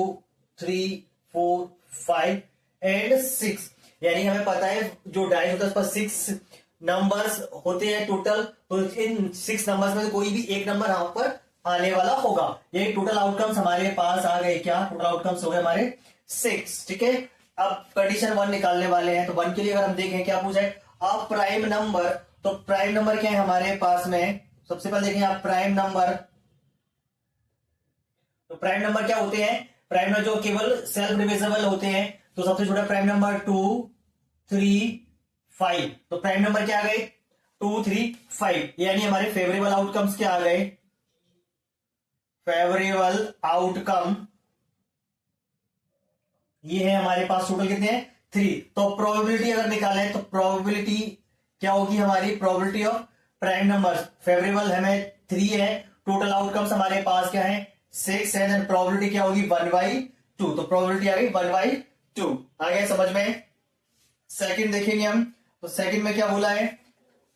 3 4 5 एंड 6, यानी हमें पता है जो डाइस होता है उस पर 6 नंबर्स होते हैं टोटल, तो इन 6 नंबर्स में कोई भी एक नंबर यहाँ पर आने वाला होगा, यही टोटल आउटकम्स हमारे पास आ गए, क्या टोटल आउटकम्स हो गए हमारे 6, ठीक है। अब कंडीशन 1 निकालने वाले हैं, तो 1 के लिए अगर हम देखें क्या पूछा है, अब प्राइम नंबर, तो प्राइम नंबर क्या है हमारे पास में, सबसे पहले देखें आप प्राइम नंबर, तो प्राइम नंबर क्या होते हैं, प्राइम नंबर जो केवल सेल्फ डिविजिबल होते हैं, तो सबसे छोटा प्राइम नंबर 2 3 5, तो प्राइम नंबर क्या आ गए 2 3 5, यानी हमारे फेवरेबल आउटकम्स क्या आ गए, फेवरेबल आउटकम ये है हमारे पास टोटल कितने हैं 3, तो प्रोबेबिलिटी अगर निकालें तो प्रोबेबिलिटी क्या होगी हमारी, probability of prime number, favourable हमें 3 है, टोटल आउटकम्स हमारे पास क्या है 6 है, देन प्रोबेबिलिटी क्या होगी 1/2, तो प्रोबेबिलिटी आ गई 1/2, आ गया समझ में। सेकंड देखेंगे हम, तो सेकंड में क्या बोला है,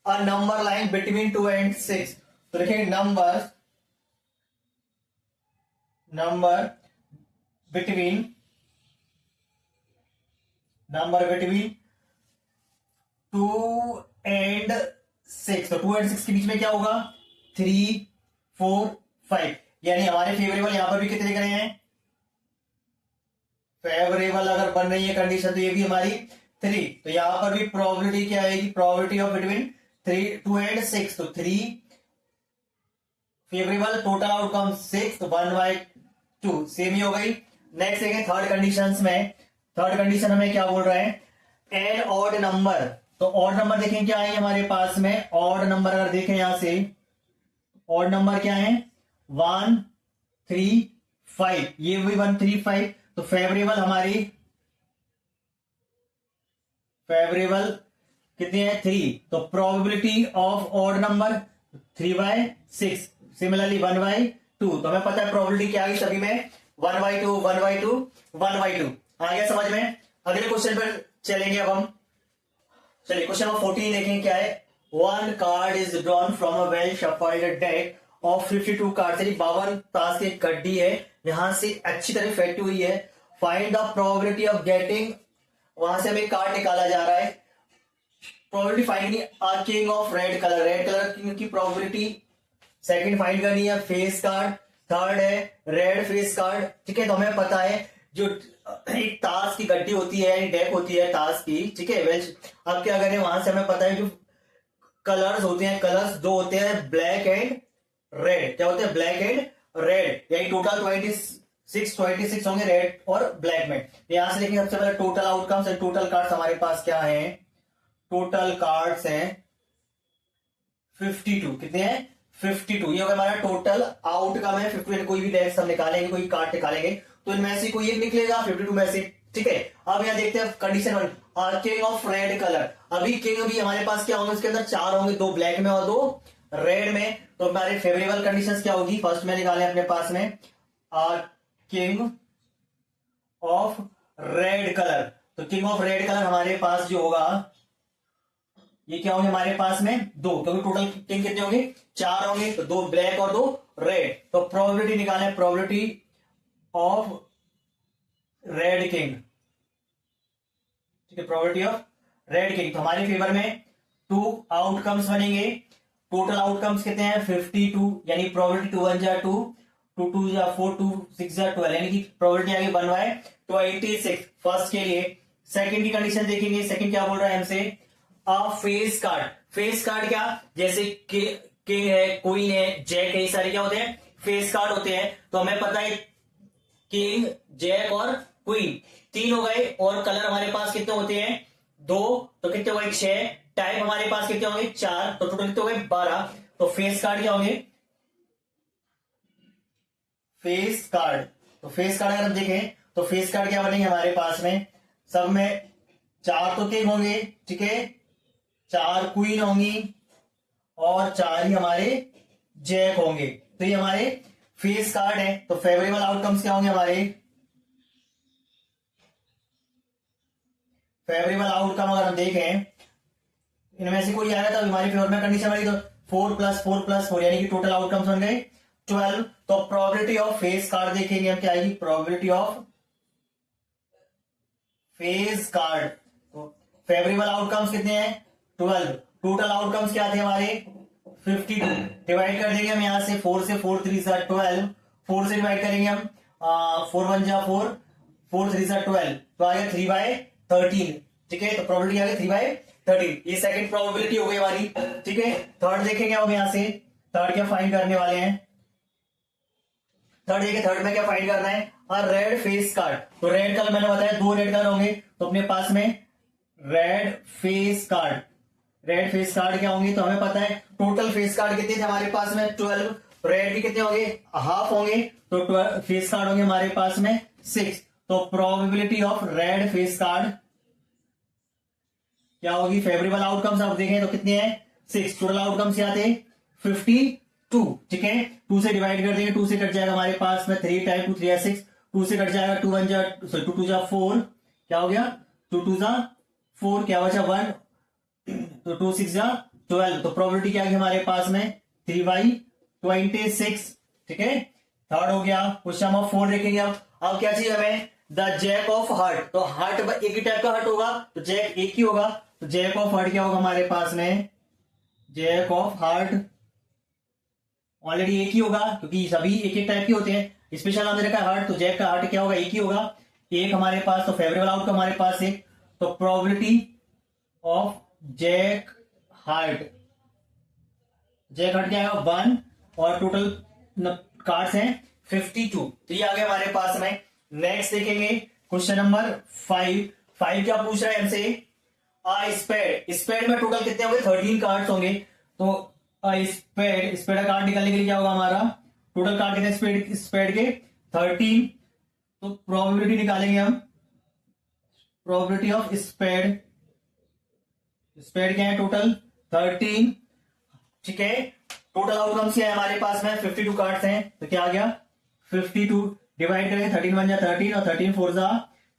a number line between 2 and 6, तो देखेंगे नंबर बिटवीन 2 and 6, तो 2 and 6 के बीच में क्या होगा 3 4 5, यानी हमारे फेवरेबल यहां पर भी कितने रहे हैं, फेवरेबल अगर बन रही है कंडीशन तो ये भी हमारी 3, तो यहां पर भी प्रोबेबिलिटी क्या आएगी, प्रोबेबिलिटी ऑफ बिटवीन 2 and 6, तो 3 फेवरेबल, टोटल आउटकम 6, तो 1/2 सेम ही हो गई। नेक्स्ट देखें थर्ड कंडीशन में, थर्ड कंडीशन हमें क्या बोल रहा है, एन ऑड नंबर, तो ऑड नंबर देखें क्या है हमारे पास में, ऑड नंबर अगर देखें यहां से ऑड नंबर क्या है 1 3 5, ये भी 1 3 5, तो फेवरेबल हमारी फेवरेबल कितनी है 3, तो probability of odd number 3/6, similarly 1/2, तो हमें पता है प्रोबेबिलिटी क्या है सभी में 1/2 1/2 1/2। आ गया समझ में। अगले क्वेश्चन पर चलेंगे अब हम। चलिए क्वेश्चन नंबर 14 देखें क्या है। One card is drawn from a well shuffled deck of 52 card, यानी 52 ताश की कड्डी है, यहां से अच्छी तरह फेंटी हुई है। Find the probability of getting, वहां से हमें कार्ड निकाला जा रहा है। प्रोबेबिलिटी फाइंड करनी king of red colour, red colour king की प्रोबेबिलिटी। सेकंड फाइंड करनी है फेस कार्ड, थर्ड है रेड फेस कार्ड। ठीक है, तो हमें पता है जो एक ताश की गड्डी होती है, डेक होती है ताश की, ठीक है। वेल अब क्या करें, वहां से हमें पता है जो कलर्स होते हैं, कलर्स दो होते हैं ब्लैक एंड रेड। क्या होते हैं, ब्लैक एंड रेड, यानी टोटल 26 होंगे रेड और ब्लैक में। यहां से देखिए सबसे पहले total outcomes and total cards हमारे पास क्या है। टोटल कार्ड्स हैं 52, कितने हैं 52, ये होगा हमारा टोटल आउटकम है 52। कोई भी डेक्स हम निकालेंगे, कोई कार्ड निकालेंगे तो इनमें से कोई एक निकलेगा 52 में से। ठीक है, अब यहां देखते हैं condition 1, king of red colour. अभी किंग भी हमारे पास क्या होंगे, उसके अंदर 4 होंगे, 2 ब्लैक में और 2 रेड में। तो हमारे फेवरेबल कंडीशंस क्या होगी, फर्स्ट में निकाले अपने पास में किंग ऑफ रेड कलर। तो किंग ऑफ रेड कलर हमारे पास जो होगा ये क्या होंगे हमारे पास में 2, क्योंकि टोटल किंग कितने होंगे 4 होंगे, तो 2 ब्लैक और 2 रेड। तो प्रोबेबिलिटी निकालें, प्रोबेबिलिटी ऑफ रेड किंग। ठीक है, प्रोबेबिलिटी ऑफ रेड किंग, तो हमारे फेवर में 2 आउटकम्स बनेंगे। टोटल आउटकम्स कितने हैं 52, यानी प्रोबेबिलिटी 2 1 जा 2, 2 2 जा 4, 2 6 जा 12, यानी कि प्रोबेबिलिटी आगे 1/26 फर्स्ट के लिए। सेकंड की कंडीशन देखेंगे, सेकंड क्या बोल रहा है हमसे, फेस कार्ड। फेस कार्ड क्या, जैसे किंग है, क्वीन है, जैक है, ये सारे क्या होते हैं फेस कार्ड होते हैं। तो हमें पता है किंग, जैक और क्वीन 3 हो गए, और कलर हमारे पास कितने होते हैं 2, तो कितने हो गए 6, टाइप हमारे पास कितने होंगे 4, तो टोटल कितने हो गए 12। तो फेस कार्ड क्या होंगे, फेस कार्ड, तो फेस कार्ड अगर हम देखें तो फेस कार्ड क्या बनेंगे हमारे पास में, सब में 4 तो किंग होंगे, ठीक है, 4 क्वीन होंगी और 4 ही हमारे जैक होंगे। तो ये हमारे फेस कार्ड है। तो फेवरेबल आउटकम्स क्या होंगे हमारे, फेवरेबल आउटकम अगर हम देखें इनमें से कोई आया तो हमारी फेवर में कंडीशन बनी, तो 4 + 4 + 4, यानी कि टोटल आउटकम्स बन गए 12। तो प्रोबेबिलिटी ऑफ फेस कार्ड देखेंगे हम, क्या आएगी प्रोबेबिलिटी ऑफ फेस कार्ड। तो फेवरेबल आउटकम्स कितने हैं 12, टोटल आउटकम्स क्या थे हमारे 52। डिवाइड कर देंगे हम यहां से 4 से, 4 3 = 12, 4 से डिवाइड करेंगे हम 4 1 जा 4, 4 3 = 12, तो आ गया 3/13। ठीक है, तो प्रोबेबिलिटी आ गई 3/13, ये सेकंड प्रोबेबिलिटी हो गई हमारी। ठीक है, थर्ड देखेंगे हम यहां से, थर्ड क्या फाइंड करने वाले हैं, थर्ड देखिए, थर्ड में क्या फाइंड करना है, रेड फेस कार्ड। तो रेड कलर मैंने बताया 2 रेड कलर होंगे, तो अपने पास में red face card, red face card क्या होंगे, तो हमें पता है टोटल फेस कार्ड कितने थे हमारे पास में 12, रेड भी कितने होंगे हाफ होंगे, तो 12 फेस कार्ड होंगे हमारे पास में 6। तो probability of red face card क्या होगी, फेवरेबल आउटकम्स आप देखें तो कितने हैं 6, टोटल आउटकम्स क्या थे 52। ठीक है, 2 से डिवाइड कर देंगे, 2 से कट जाएगा हमारे पास में 3 टाइम 2 3 6, 2 से कट जाएगा 2 1 जा 2 2 जा 4, क्या हो गया 2 2 जा 4, क्या बचा 1, तो 2 6 जा 12। तो प्रोबेबिलिटी क्या है हमारे पास में 3/26। ठीक है, थर्ड हो गया। क्वेश्चन नंबर 4 देखेंगे अब क्या चाहिए हमें, द जैक ऑफ हार्ट। तो हार्ट एक ही टाइप का हार्ट होगा, तो जैक एक ही होगा, तो जैक ऑफ हार्ट क्या होगा हमारे पास में, जैक ऑफ हार्ट ऑलरेडी एक ही होगा, क्योंकि सभी एक एक टाइप के होते हैं, स्पेशल नाम दे रखा है हार्ट, तो जैक का हार्ट क्या होगा एक ही होगा, एक हमारे पास। तो फेवरेबल आउटकम हमारे पास है, तो probability of jack heart, jack heart क्या है 1, और टोटल कार्ड्स हैं 52। तो ये आ गया हमारे पास में। नेक्स्ट देखेंगे क्वेश्चन नंबर 5 क्या पूछ रहा है हमसे, स्पेड। स्पेड में टोटल कितने होंगे 13 कार्ड्स होंगे, तो स्पेड का कार्ड निकालने के लिए क्या होगा हमारा, टोटल कार्ड कितने स्पेड के 13, तो प्रोबेबिलिटी निकालेंगे हम, प्रोबेबिलिटी ऑफ स्पेड, स्पेड क्या है टोटल 13, ठीक है। टोटल आउटकम्स क्या है हमारे पास में 52 कार्ड्स हैं, तो क्या आ गया 52, डिवाइड करें 13 1 जा 13 और 13 4 जा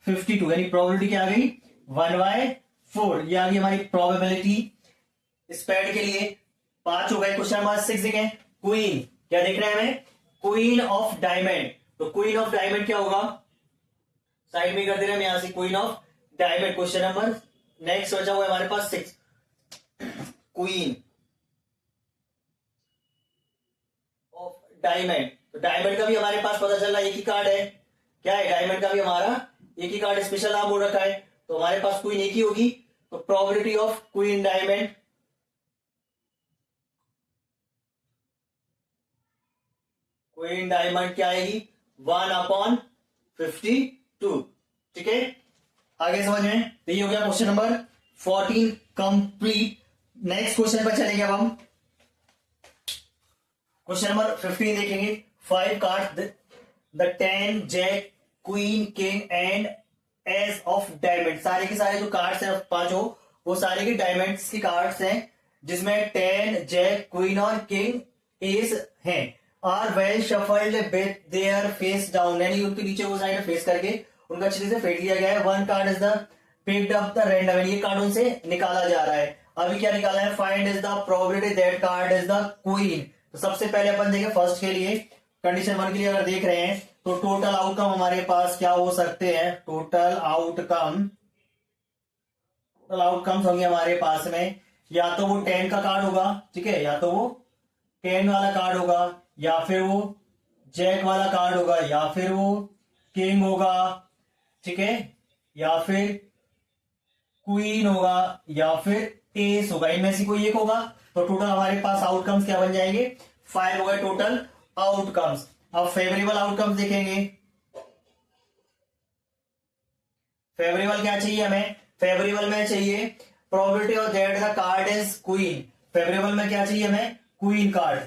52, यानी प्रोबेबिलिटी क्या आ गई 1/4, ये आ गई हमारी प्रोबेबिलिटी स्पेड के लिए। 5 हो गए। क्वेश्चन नंबर 6 देखें, क्वीन, क्या देख रहे हैं हमें, क्वीन ऑफ डायमंड, तो क्वीन ऑफ डायमंड क्या होगा, साइड में कर दे रहे हैं यहां से queen of diamond. Question number next बचा हुआ है हमारे पास 6, क्वीन ऑफ डायमंड, तो डायमंड का भी हमारे पास पता चल रहा है एक ही कार्ड है, क्या है डायमंड का भी हमारा एक ही कार्ड स्पेशल नाम हो रखा है, तो हमारे पास क्वीन एक ही होगी, तो probability of queen diamond, queen diamond क्या आएगी 1/52, ठीक है। आगे समझ में, तो ये हो गया question number 14 complete. Next question पर चलेंगे अब हम, क्वेश्चन नंबर 15 देखेंगे। 5 card the 10 jack queen king and ace of diamond, सारे के सारे जो कार्ड्स हैं पांचों, वो सारे के डायमंड्स की कार्ड्स हैं, जिसमें 10 जैक क्वीन और किंग एस हैं, are well shuffled with their face down, यानी उनके नीचे वो साइड फेस करके उनका अच्छे से फेंक दिया गया है। One card is the picked up the random, ये कार्ड उनसे निकाला जा रहा है। अभी क्या निकाला है, find is the probability that card is the queen. तो सबसे पहले अपन देखें फर्स्ट के लिए, कंडीशन 1 के लिए अगर देख रहे हैं तो टोटल आउटकम हमारे पास क्या हो सकते हैं, टोटल आउटकम्स होंगे हमारे पास में, या तो वो 10 का कार्ड होगा, ठीक है, या तो वो 10 वाला कार्ड होगा, या फिर वो जैक वाला कार्ड होगा, या फिर वो किंग होगा, ठीक है, या फिर क्वीन होगा, या फिर एस होगा, इनमें से कोई एक होगा। तो टोटल हमारे पास आउटकम्स क्या बन जाएंगे, 5 हो गए टोटल आउटकम्स। अब फेवरेबल आउटकम्स देखेंगे, फेवरेबल क्या चाहिए हमें, फेवरेबल में चाहिए probability of that the card is queen, favourable में क्या चाहिए हमें, क्वीन कार्ड।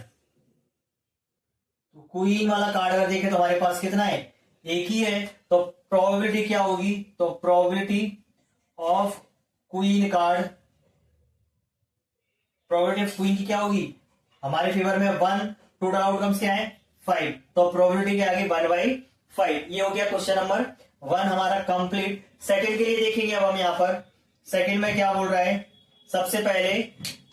तो क्वीन वाला कार्ड अगर देखें तो हमारे पास कितना है, एक ही है, तो प्रोबेबिलिटी क्या होगी, तो probability of queen card, probability of queen की क्या होगी हमारे फेवर में 1, टोटल आउटकम्स क्या है 5, तो प्रोबेबिलिटी क्या आ गई 1/5। ये हो गया क्वेश्चन नंबर 1 हमारा कंप्लीट। सेकंड के लिए देखेंगे अब हम यहाँ पर, सेकंड में क्या बोल रहा है, सबसे पहले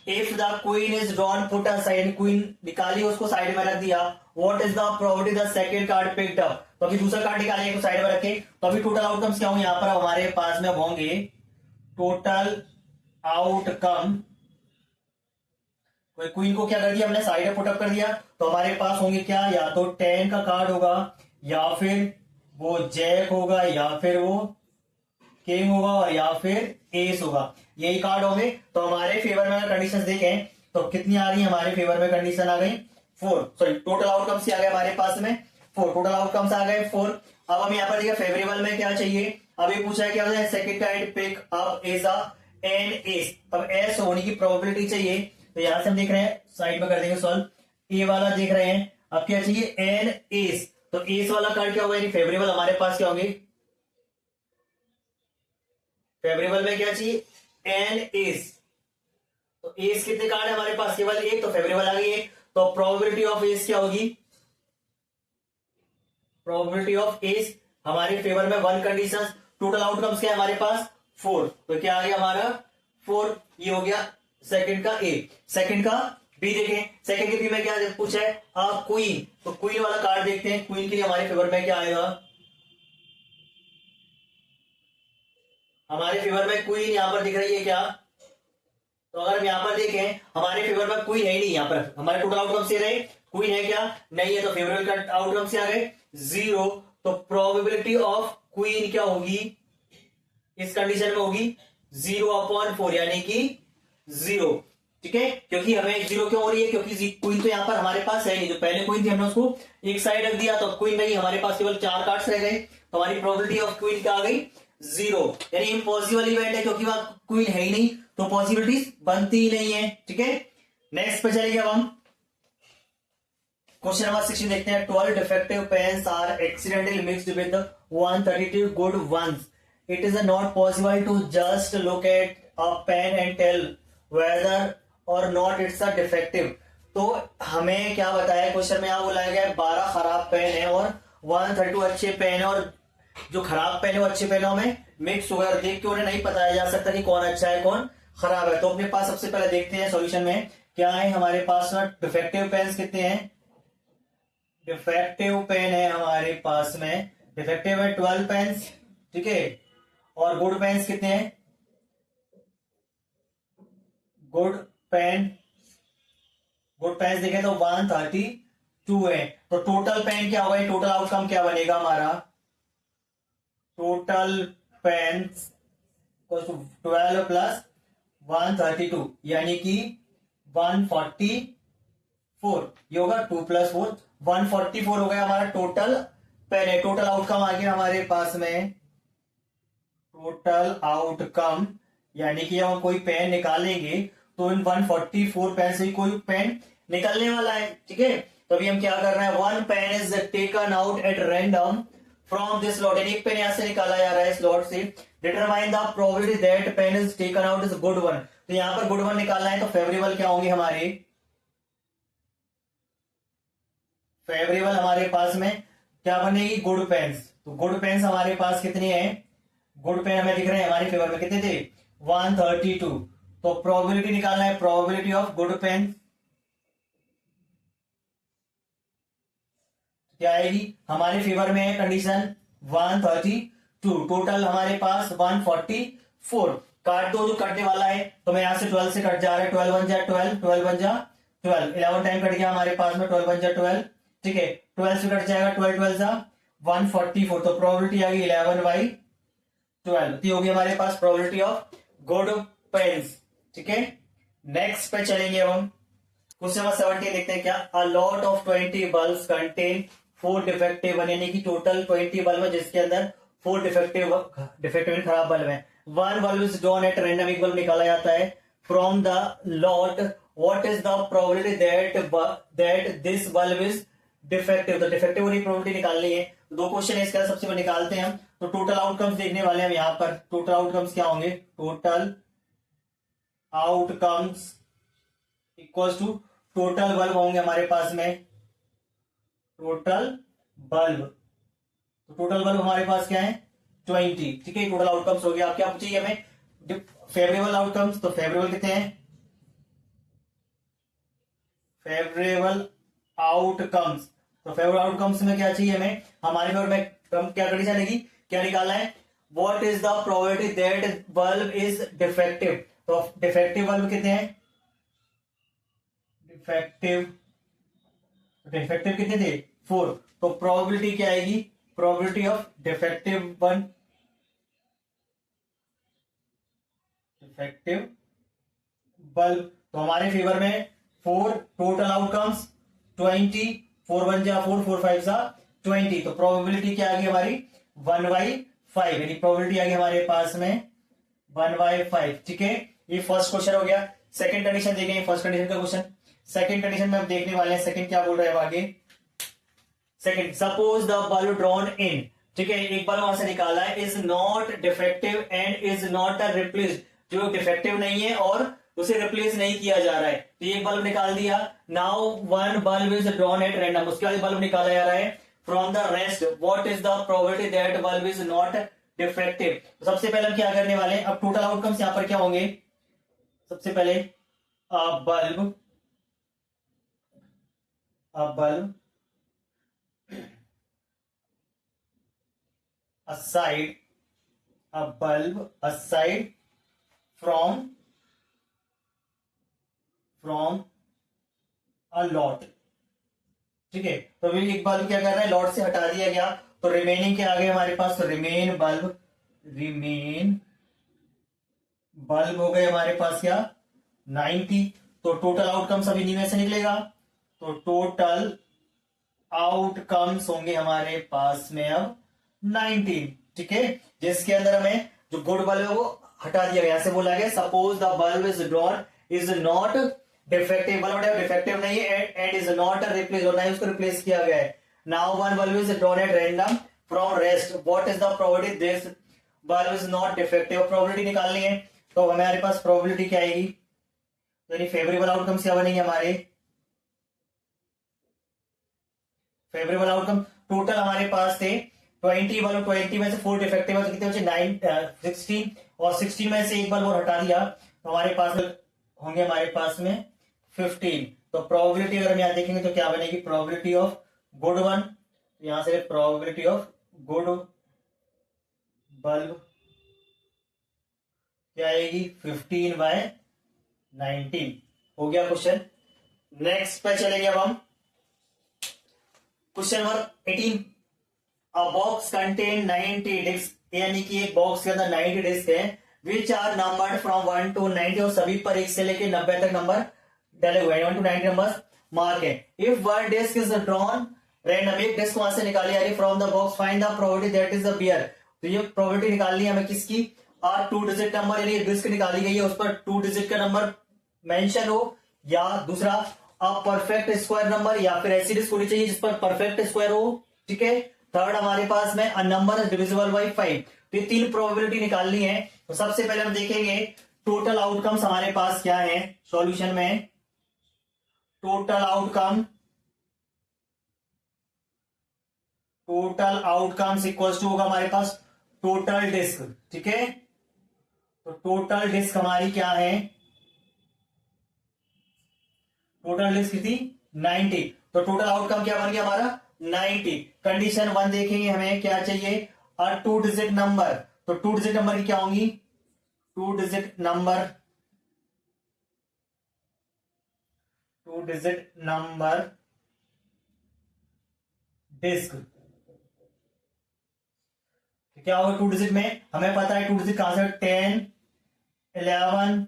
if the queen is drawn put aside, queen निकाली उसको साइड में रख दिया, what is the probability the second card picked up, तो अभी दूसरा कार्ड निकालेंगे तो साइड में रखे, तो अभी टोटल आउटकम्स क्या होंगे यहाँ पर हमारे पास में होंगे, टोटल आउटकम, क्वीन को क्या कर दिया हमने साइड में पुट अप कर दिया, तो हमारे पास होंगे क्या, या तो 10 का कार्ड होगा, या फिर वो जैक होगा, या फिर वो किंग होगा, और या फिर एस होगा, यही कार्ड होंगे। तो हमारे फेवर में कंडीशंस देखें तो कितनी आ रही है हमारे फेवर में कंडीशन आ गई 4, सॉरी टोटल आउटकम्स आ गए हमारे पास में 4, टोटल आउटकम्स आ गए 4। अब हम यहाँ पर देखिए फेवरेबल में क्या चाहिए, अभी पूछा है क्या है second kind pick up is a an ace, अब एस होने की प्रोबेबिलिटी चाहिए, तो यहां से हम देख रहे हैं साइड में कर देंगे सॉल्व, ए वाला देख रहे हैं, अब क्या चाहिए एन एस, तो एस वाला कार्ड क्या होगा, फेवरेबल हमारे पास क्या होंगे, फेवरेबल में क्या चाहिए एन एस, तो एस कितने कार्ड है हमारे पास, केवल एक, तो फेवरेबल आ गई है, तो प्रोबेबिलिटी ऑफ एस क्या होगी, प्रोबेबिलिटी ऑफ एस हमारे फेवर में 1 कंडीशन, टोटल आउटकम्स क्या है हमारे पास 4, तो क्या आ गया हमारा 4, ये हो गया सेकंड का ए। सेकंड का बी देखें, सेकंड के बी में क्या पूछा है क्वीन, तो क्वीन वाला कार्ड देखते हैं, क्वीन के लिए हमारे फेवर में क्या आएगा, हमारे फेवर में क्वीन यहां पर दिख रही है क्या, तो अगर हम यहां पर देखें हमारे फेवर में क्वीन है ही नहीं, यहां पर हमारे टोटल आउटकम से रहे क्वीन है क्या नहीं है, तो फेवरेबल का आउटकम से आ गए 0, तो प्रोबेबिलिटी ऑफ क्वीन क्या होगी इस कंडीशन में होगी 0/4, यानी कि 0, ठीक है, क्योंकि हमें 0 क्यों हो रही है, क्योंकि क्वीन तो यहां पर हमारे पास है नहीं, जो पहले क्वीन थी हमने उसको एक साइड रख दिया, तो क्वीन नहीं, हमारे पास केवल 4 कार्ड्स रह गए, तो हमारी प्रोबेबिलिटी ऑफ क्वीन क्या आ गई 0, यानी इम्पॉसिबल इवेंट है, क्योंकि वहां क्वीन है ही नहीं, तो पॉसिबिलिटीज बनती ही नहीं है, ठीक है। नेक्स्ट पे चलेंगे अब हम, क्वेश्चन नंबर 16 देखते हैं। 12 defective pens are accidentally mixed with 132 good ones. It is not possible to just look at a pen and tell whether और नॉट इट्स अ डिफेक्टिव. तो हमें क्या बताया क्वेश्चन में, यहाँ बोला गया 12 खराब पेन है और 132 अच्छे पेन है, और जो खराब पेन है वो अच्छे पेनों में मिक्स हो गया. देख के उन्हें नहीं बताया जा सकता कि कौन अच्छा है कौन खराब है. तो अपने पास सबसे पहले देखते हैं सॉल्यूशन में क्या है हमारे पास ना. डिफेक्टिव पेन्स कितने हैं, डिफेक्टिव पेन है हमारे पास में, डिफेक्टिव है 12 पेन्स, ठीक है. और गुड पेन्स कितने हैं, गुड पेन, गुड पेन्स देखें तो 132 है. तो टोटल पेन क्या होगा, टोटल आउटकम क्या बनेगा हमारा, टोटल पेन्स 12 प्लस 132 यानी कि 144. ये होगा 2 प्लस 4 144 हो गया हमारा टोटल पेन है. टोटल आउटकम आ गया हमारे पास में, टोटल आउटकम यानी कि हम कोई पेन निकालेंगे तो इन 144 पेन से कोई पेन निकलने वाला है, ठीक है. तो अभी हम क्या कर रहे हैं, one pen is taken out at random from this lot. एक पेन यहां से निकाला जा रहा है इस लॉट से. Determine the probability that pen is taken out is good one. तो यहां पर गुड वन निकालना है तो फेवरेबल क्या होंगे हमारे, फेवरेबल हमारे पास में क्या बनेगी, गुड पेन्स. तो गुड पेन्स हमारे पास कितनी है, गुड पेन हमें दिख रहे हैं हमारे फेवर में कितने थे 132. तो प्रोबेबिलिटी निकालना है, प्रोबेबिलिटी ऑफ गुड पेन क्या आएगी हमारे फेवर में है कंडीशन 132. टोटल हमारे पास 144. काट दो जो कटने वाला है, तो मैं यहां से 12 से कट जा रहा है, 12 बन जा 12, 12 बन जा 12, 11 टाइम कट गया हमारे पास में, 12 बन जा 12, ठीक है. 12 से कट जाएगा 12, 12 जा 144. तो प्रोबेबिलिटी आ गई 11/12. तो होगी हमारे पास प्रोबेबिलिटी ऑफ गुड पेन्स, ठीक है. नेक्स्ट पे चलेंगे अब हम. क्वेश्चन नंबर 17 देखते हैं क्या. A lot of 20 bulbs contain 4 defective, यानी कि टोटल 20 बल्ब है जिसके अंदर 4 डिफेक्टिव खराब बल्ब है. One bulb is drawn at random, एक बल्ब निकाला जाता है from the lot. What is the probability that this bulb is defective. तो डिफेक्टिव वाली प्रोबेबिलिटी निकालनी है. दो क्वेश्चन है इसके अंदर, सबसे पहले निकालते हैं हम. तो टोटल आउटकम्स देखने वाले हैं हम यहाँ पर. टोटल आउटकम्स क्या होंगे, total outcomes equals to total bulb होंगे हमारे पास में, टोटल बल्ब. तो टोटल बल्ब हमारे पास क्या है 20, ठीक है. टोटल आउटकम्स हो गया. आप क्या पूछिए हमें, फेवरेबल आउटकम्स. तो फेवरेबल कितने हैं, फेवरेबल आउटकम्स. तो फेवरेबल आउटकम्स में क्या चाहिए हमें, हमारे फेवर में क्या कंडीशन रहेगी, क्या निकालना है, what is the probability that bulb is defective. तो डिफेक्टिव बल्ब कितने हैं, डिफेक्टिव कितने थे 4. तो प्रोबेबिलिटी क्या आएगी, प्रोबेबिलिटी ऑफ डिफेक्टिव बल्ब. तो हमारे फेवर में 4, टोटल आउटकम्स 20, 4 1 जा 4, 4 5 जा 20. तो प्रोबेबिलिटी क्या आ गई हमारी 1/5, यानी प्रोबेबिलिटी आ गई हमारे पास में 1/5, ठीक है. ये फर्स्ट क्वेश्चन हो गया. सेकंड कंडीशन देखेंगे, फर्स्ट कंडीशन का क्वेश्चन. सेकंड कंडीशन में हम देखने वाले हैं, सेकंड क्या बोल रहे हैं आगे. Second, suppose the bulb drawn in, ठीक है, एक बल्ब वहां से निकाला है, is not defective and is not replace, जो डिफेक्टिव नहीं है और उसे रिप्लेस नहीं किया जा रहा है. तो ये बल्ब निकाल दिया. Now one bulb is drawn at random, उसके बाद बल्ब निकाला जा रहा है from the rest. What is the probability that bulb is not defective. सबसे पहले हम क्या करने वाले हैं, अब टोटल आउटकम्स यहां पर क्या होंगे. सबसे पहले bulb aside from a lot, ठीक है. तो अभी एक बल्ब क्या कर रहा है, लॉट से हटा दिया गया, तो रिमेनिंग क्या आ गए हमारे पास, तो रिमेन बल्ब हो गए हमारे पास क्या 90. तो टोटल आउटकम्स अभी इन्हीं में से निकलेगा. तो टोटल आउटकम्स होंगे हमारे पास में अब 19, ठीक है, जिसके अंदर हमें जो गुड बल्ब है वो हटा दिया गया. ऐसे बोला गया suppose the bulb is drawn is not defective, bulb defective नहीं है एंड इज नॉट रिप्लेस, और नहीं उसको रिप्लेस किया गया है। Now one bulb is drawn at random from rest, what is the probability this bulb is not defective. Probability निकालनी है तो हमारे पास प्रोबेबिलिटी क्या आएगी, यानी फेवरेबल आउटकम्स क्या बनेंगे हमारे, फेवरेबल आउटकम टोटल हमारे पास थे 20 बल्ब, 20 में से 4 डिफेक्टिव है तो कितने बचे 9 16, और 16 में से एक बल्ब और हटा दिया तो हमारे पास होंगे हमारे पास में 15। तो प्रोबेबिलिटी अगर हम यहाँ देखेंगे तो क्या बनेगी, प्रोबेबिलिटी ऑफ गुड वन, यहां से प्रोबेबिलिटी ऑफ गुड बल्ब क्या आएगी 15/19। हो गया क्वेश्चन। नेक्स्ट पे चलेंगे अब हम question number 18। A box contain 90 disc, यानी कि एक बॉक्स के अंदर 90 डिस्क है which are numbered from 1 to 90, और सभी पर 1 से लेकर 90 तक नंबर डाले हुए हैं, 1 to 90 नंबर मार्क है। If one disc is drawn random, एक डिस्क वहां से निकाली जा रही from the box, find the probability that is the beer. तो ये प्रोबेबिलिटी निकालनी है हमें किसकी, और 2 डिजिट नंबर, यानी डिस्क निकाली गई है उस पर 2 डिजिट का नंबर मेंशन हो, या दूसरा अ परफेक्ट स्क्वायर नंबर, या फिर ऐसी डिस्क होनी चाहिए जिस पर परफेक्ट स्क्वायर हो, ठीक है। थर्ड हमारे पास में a number is divisible by 5। तो ये 3 प्रोबेबिलिटी निकालनी है। तो सबसे पहले हम देखेंगे टोटल आउटकम्स हमारे पास क्या है सॉल्यूशन में। टोटल आउटकम्स इक्वल्स टू होगा हमारे पास टोटल डिस्क, ठीक है। तो टोटल डिस्क हमारी क्या है, टोटल डिस्क कितनी 90, तो टोटल आउटकम क्या बन गया हमारा 90। कंडीशन 1 देखेंगे हमें क्या चाहिए, और 2 डिजिट नंबर, तो 2 डिजिट नंबर की क्या होंगी, 2 डिजिट नंबर डिस्क, क्या होगा 2 डिजिट में, हमें पता है 2 डिजिट कहां से 10 11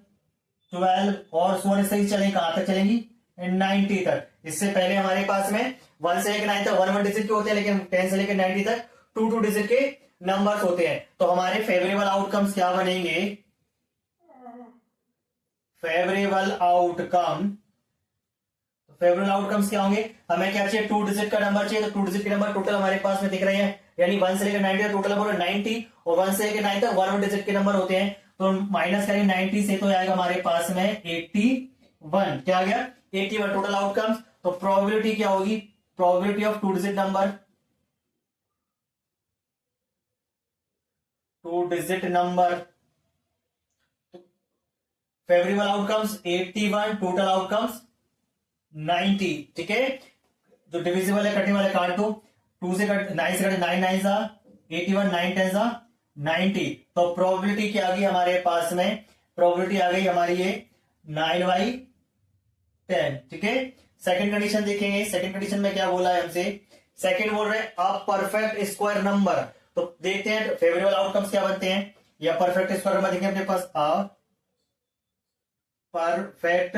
12 और 16 से ही चलेंगे, कहां तक चलेंगी 90 तक। इससे पहले हमारे पास में 1 से लेकर 9 तक 1 डिजिट के होते हैं, लेकिन 10 से लेकर 90 तक 2 डिजिट के नंबर्स होते हैं। तो हमारे फेवरेबल आउटकम्स क्या बनेंगे, फेवरेबल आउटकम्स क्या होंगे, हमें क्या चाहिए 2 डिजिट का नंबर चाहिए। तो 2 डिजिट के नंबर टोटल हमारे पास में दिख रहे हैं, यानी 1 से लेकर 90 तक टोटल नंबर 90, और 1 से लेकर 9 तक 1 डिजिट के नंबर होते हैं। तो माइनस करेंगे 90 से, तो आएगा हमारे पास में 81, क्या आ गया 81 टोटल आउटकम्स। तो प्रोबेबिलिटी क्या होगी, probability of 2 digit number, favourable outcomes 81, total outcomes 90, ठीक है। जो डिविजिबल है कटने वाले काट दो, 2 से कट 9 से कटे 9 9 सा 81, 9 10 सा 90। तो प्रोबेबिलिटी क्या आ गई हमारे पास में, प्रोबेबिलिटी आ गई हमारी ये 9/10, ठीक है। सेकंड कंडीशन देखेंगे, सेकंड कंडीशन में क्या बोला है हमसे, सेकंड बोल रहे हैं अ परफेक्ट स्क्वायर नंबर। तो देखते हैं फेवरेबल आउटकम्स क्या बनते हैं, या परफेक्ट स्क्वायर नंबर देखेंगे अपने पास अ परफेक्ट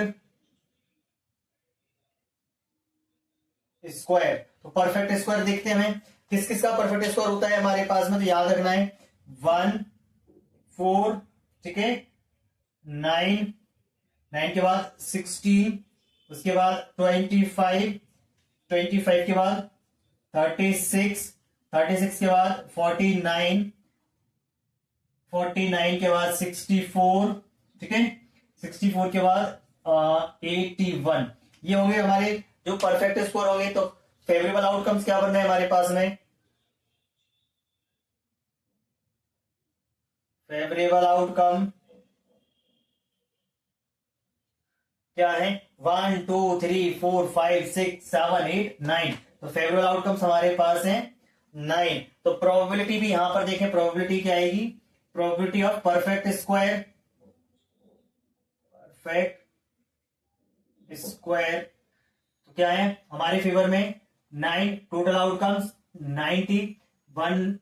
स्क्वायर। तो परफेक्ट स्क्वायर देखते हैं हमें किस किस का परफेक्ट स्क्वायर होता है हमारे पास में, तो याद रखना है 1 4, ठीक है, 9 9 के बाद 16, उसके बाद 25 25 के बाद 36 36 के बाद 49 49 के बाद 64, ठीक है, 64 के बाद 81। ये हो गए हमारे जो परफेक्ट स्कोर हो गए। तो फेवरेबल आउटकम्स क्या बन रहे हैं हमारे पास में, फेवरेबल आउटकम क्या है 1 2 3 4 5 6 7 8 9। तो फेवरेबल आउटकम्स हमारे पास है 9। तो प्रोबेबिलिटी भी यहां पर देखें, प्रोबेबिलिटी क्या आएगी, प्रोबेबिलिटी ऑफ परफेक्ट स्क्वायर तो क्या है हमारे फेवर में 9, टोटल आउटकम्स 90 1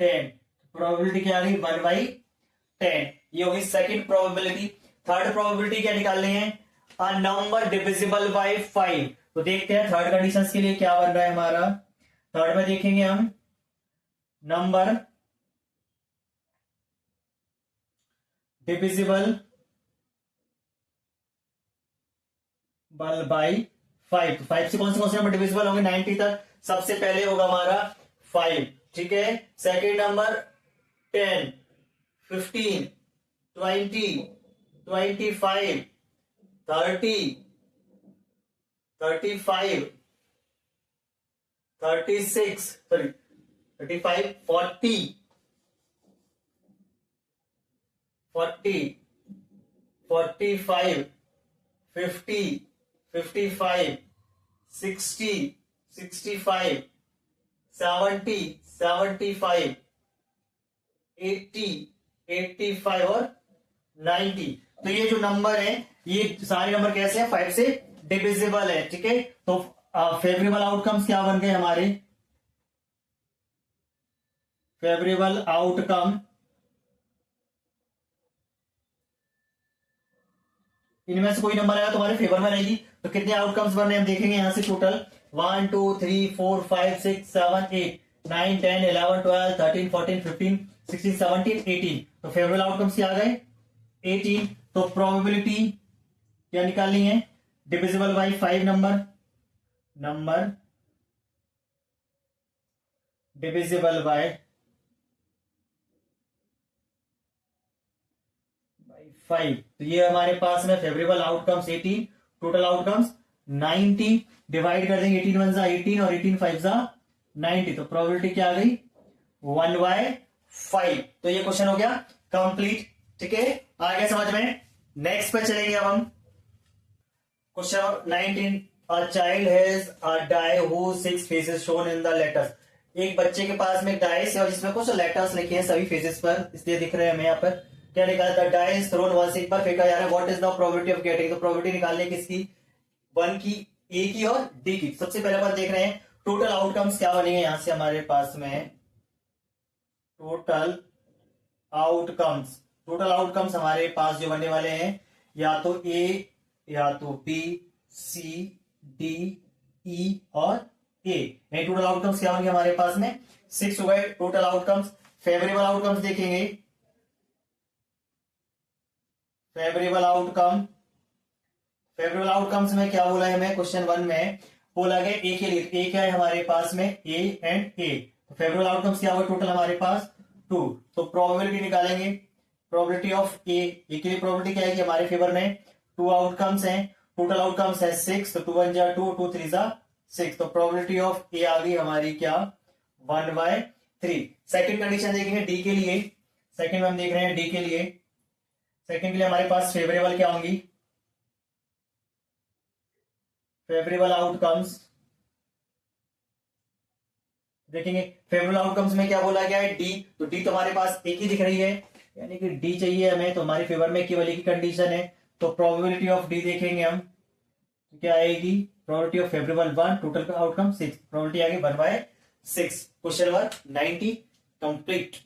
10, प्रोबेबिलिटी क्या आ गई 1/10। ये होगी सेकंड प्रोबेबिलिटी। थर्ड प्रोबेबिलिटी क्या निकालनी है, अ नंबर डिविजिबल बाय 5। तो देखते हैं थर्ड कंडीशन के लिए क्या बन रहा है हमारा। थर्ड में देखेंगे हम नंबर डिविजिबल बल बाई 5, तो 5 से कौन से नंबर डिविजिबल होंगे 90 तक? सबसे पहले होगा हमारा 5, ठीक है। सेकेंड नंबर 10, 15, 20, 25, 30, 35, 36, सॉरी 35, 40, 45, 50, 55, 60, 65, 70, 75, 80, 85 और 90। तो ये जो नंबर है, ये सारे नंबर कैसे हैं? 5 से डिविजिबल है, ठीक है। तो फेवरेबल आउटकम्स क्या बन गए हमारे? फेवरेबल आउटकम, इनमें से कोई नंबर आएगा तुम्हारे फेवर में रहेगी। तो कितने आउटकम्स बने हम देखेंगे यहां से टोटल 1 2 3 4 5 6 7 8 9 10 11 12 13 14 15 16 17 18। तो फेवरेबल आउटकम्स क्या आ गए? 18। तो प्रोबेबिलिटी क्या निकालनी है? Divisible by 5 number divisible by 5। तो ये हमारे पास में favourable outcomes 18, total outcomes 90। Divide कर देंगे 18 वन जा 18 और 18 फाइव जा 90। तो प्रोबेबिलिटी क्या आ गई? 1/5। तो ये क्वेश्चन हो गया कंप्लीट, ठीक है। आ गया समझ में? नेक्स्ट पे चलेंगे अब हम। Question 19, a child has a die who 6 faces shown in the letters. एक बच्चे के पास में एक डाइस है और जिसमें कुछ लेटर्स लिखे हैं सभी फेसेस पर, इसलिए दिख रहे हैं हमें यहाँ पर। क्या निकाला था? डाइस थ्रोन वंस, एक बार फेंका जा रहा है। What is the probability of getting? तो प्रोबेबिलिटी निकालने किसकी? 1 की, ए की और डी की। सबसे पहले बार देख रहे हैं टोटल आउटकम्स क्या बनेंगे यहां से हमारे पास में। टोटल आउटकम्स हमारे पास जो बनने वाले हैं, या तो ए, या तो बी, सी, डी, ई और ए। नहीं, टोटल आउटकम्स क्या होंगे हमारे पास में? 6 हो गए टोटल आउटकम्स। फेवरेबल आउटकम्स देखेंगे। फेवरेबल आउटकम्स में क्या बोला है हमें? क्वेश्चन 1 में बोला गया ए के लिए। ए क्या है हमारे पास में? ए एंड ए। तो फेवरेबल आउटकम्स क्या हुआ टोटल हमारे पास? 2। तो प्रोबेबिलिटी निकालेंगे। प्रोबेबिलिटी ऑफ ए के लिए प्रोबेबिलिटी क्या है कि हमारे फेवर में 2 आउटकम्स हैं। टोटल आउटकम्स है 6, तो 2 1 जा 2, 2 3 जा 6। तो प्रोबेबिलिटी ऑफ ए आ गई हमारी क्या? 1/3। सेकेंड कंडीशन देखेंगे डी के लिए। सेकेंड में हम देख रहे हैं डी के लिए। सेकेंड के लिए हमारे पास फेवरेबल क्या होंगी? फेवरेबल आउटकम्स देखेंगे। फेवरेबल आउटकम्स में क्या बोला गया है? डी। तो डी तो हमारे पास एक ही दिख रही है, यानी कि डी चाहिए हमें। तो हमारे फेवर में केवल एक ही कंडीशन है। तो प्रोबेबिलिटी ऑफ डी देखेंगे हम, तो क्या आएगी? प्रोबेबिलिटी ऑफ फेवरेबल 1, टोटल का आउटकम 6। प्रोबेबिलिटी आएगी 1/6। Question number 90 complete.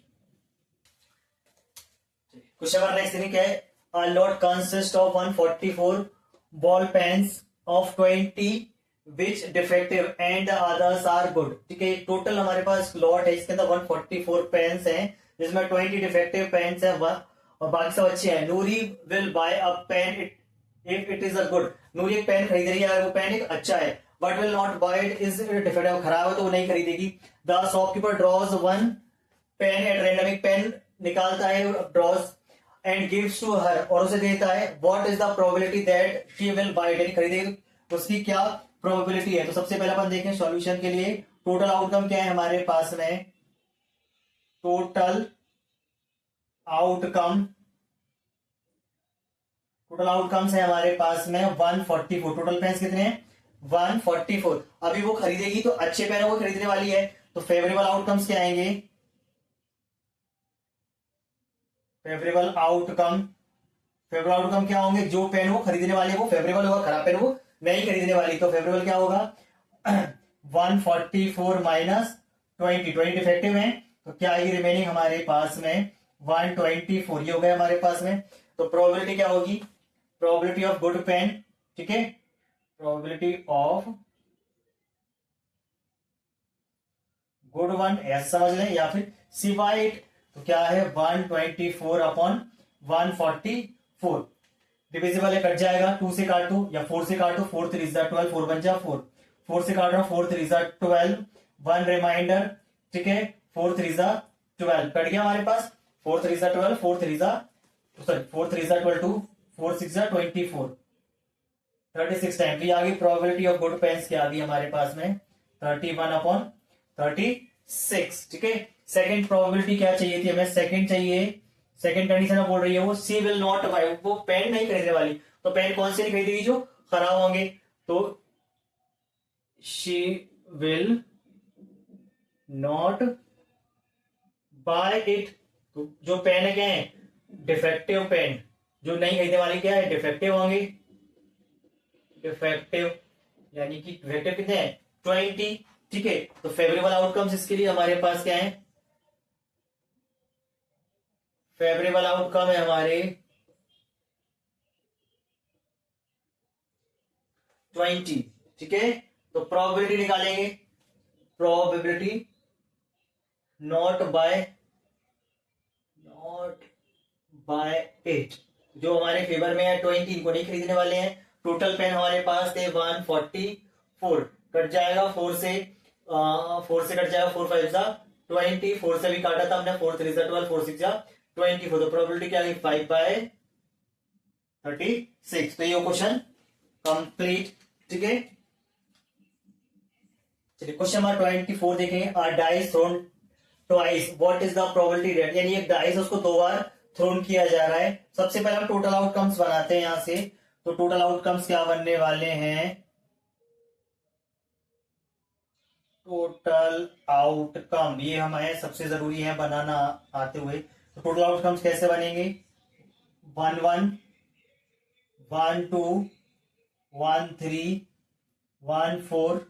Question number next देखिए क्या है? A lot consist of 144 ball pens of 20 which defective and others are good. ठीक है, टोटल हमारे पास लॉट है, इसके अंदर 144 पेन्स हैं, जिसमें 20 डिफेक्टिव पेन्स है और बाकी सब अच्छे हैं। Noori will buy a pen if it is a good. Noori एक पेन खरीद रही है अगर वो पेन एक अच्छा है, but will not buy it is defective, खराब है तो वो नहीं खरीदेगी। The shopkeeper draws 1 pen at random, एक पेन निकालता है draws and gives to her, और उसे देता है। What is the probability that she will buy it, खरीदेगी, उसकी क्या प्रोबेबिलिटी है? तो सबसे पहले अपन देखें सॉल्यूशन के लिए टोटल आउटकम क्या है हमारे पास में। टोटल आउटकम्स है हमारे पास में 144। टोटल पेन्स कितने हैं? 144। अभी वो खरीदेगी तो अच्छे पेन वो खरीदने वाली है, तो फेवरेबल आउटकम्स क्या आएंगे? फेवरेबल आउटकम क्या होंगे? जो पेन वो खरीदने वाली है वो फेवरेबल होगा, खराब पेन वो नहीं खरीदने वाली। तो फेवरेबल क्या होगा? 144 माइनस 20 डिफेक्टिव है, तो क्या आएगी रिमेनिंग हमारे पास में? 124। ये हो गया हमारे पास में। तो प्रोबेबिलिटी क्या होगी? प्रोबेबिलिटी ऑफ गुड पेन, ठीक है, प्रोबेबिलिटी ऑफ गुड वन ऐसा समझ लें, या फिर सिवाय इट, तो क्या है? 124 अपॉन 144। डिविजिबल है, कट जाएगा, 2 से काटो या 4 से काटो, 4 3 जा 12, 4 1 जा 4, 4 से काट रहा हूं, 4 3 जा 12, 1 रिमाइंडर, ठीक है, 4 3 जा 12, कट गया हमारे पास, 4 3 जा 12, 4 3 जा सॉरी 4 3 जा 12, 4 6 जा 24, 36 टाइम। तो ये आ गई प्रोबेबिलिटी ऑफ गुड पेन्स, क्या आ गई हमारे पास में 31/36, ठीक है। सेकंड प्रोबेबिलिटी क्या चाहिए थी हमें, सेकंड चाहिए, सेकंड कंडीशन में बोल रही है वो सी विल नॉट बाय, वो पेन नहीं खरीदने वाली, तो पेन कौन से नहीं खरीदेगी, जो खराब होंगे, तो she will not buy it, तो जो पेन है क्या है, डिफेक्टिव पेन, जो नहीं खरीदने वाली क्या है, डिफेक्टिव होंगे, डिफेक्टिव यानी कि डिफेक्टिव कितने हैं 20, ठीक है। तो फेवरेबल आउटकम्स इसके लिए हमारे पास क्या है, फेवरेबल आउटकम है हमारे 20, ठीक है। तो प्रोबेबिलिटी निकालेंगे, प्रोबेबिलिटी नॉट बाय 8, जो हमारे फेवर में है 20, इनको नहीं खरीदने वाले हैं। टोटल पेन हमारे पास थे 144, कट जाएगा 4 से, 4 से कट जाएगा, 4 5 जा 20, 4 से भी काटा था हमने, 4 3 जा 12, 4 6 जा 24, तो प्रोबेबिलिटी क्या है 5/36। तो ये क्वेश्चन कंप्लीट, ठीक है। चलिए क्वेश्चन नंबर 24 देखेंगे, are dice thrown twice, what is the probability rate, यानी एक डाइस उसको 2 बार थ्रोन किया जा रहा है। सबसे पहले हम टोटल आउटकम्स बनाते हैं यहां से, तो टोटल आउटकम्स क्या बनने वाले हैं, टोटल आउटकम ये हमें सबसे जरूरी है बनाना आते हुए। तो टोटल आउटकम्स कैसे बनेंगे, 1 1 1 2 1 3 1 4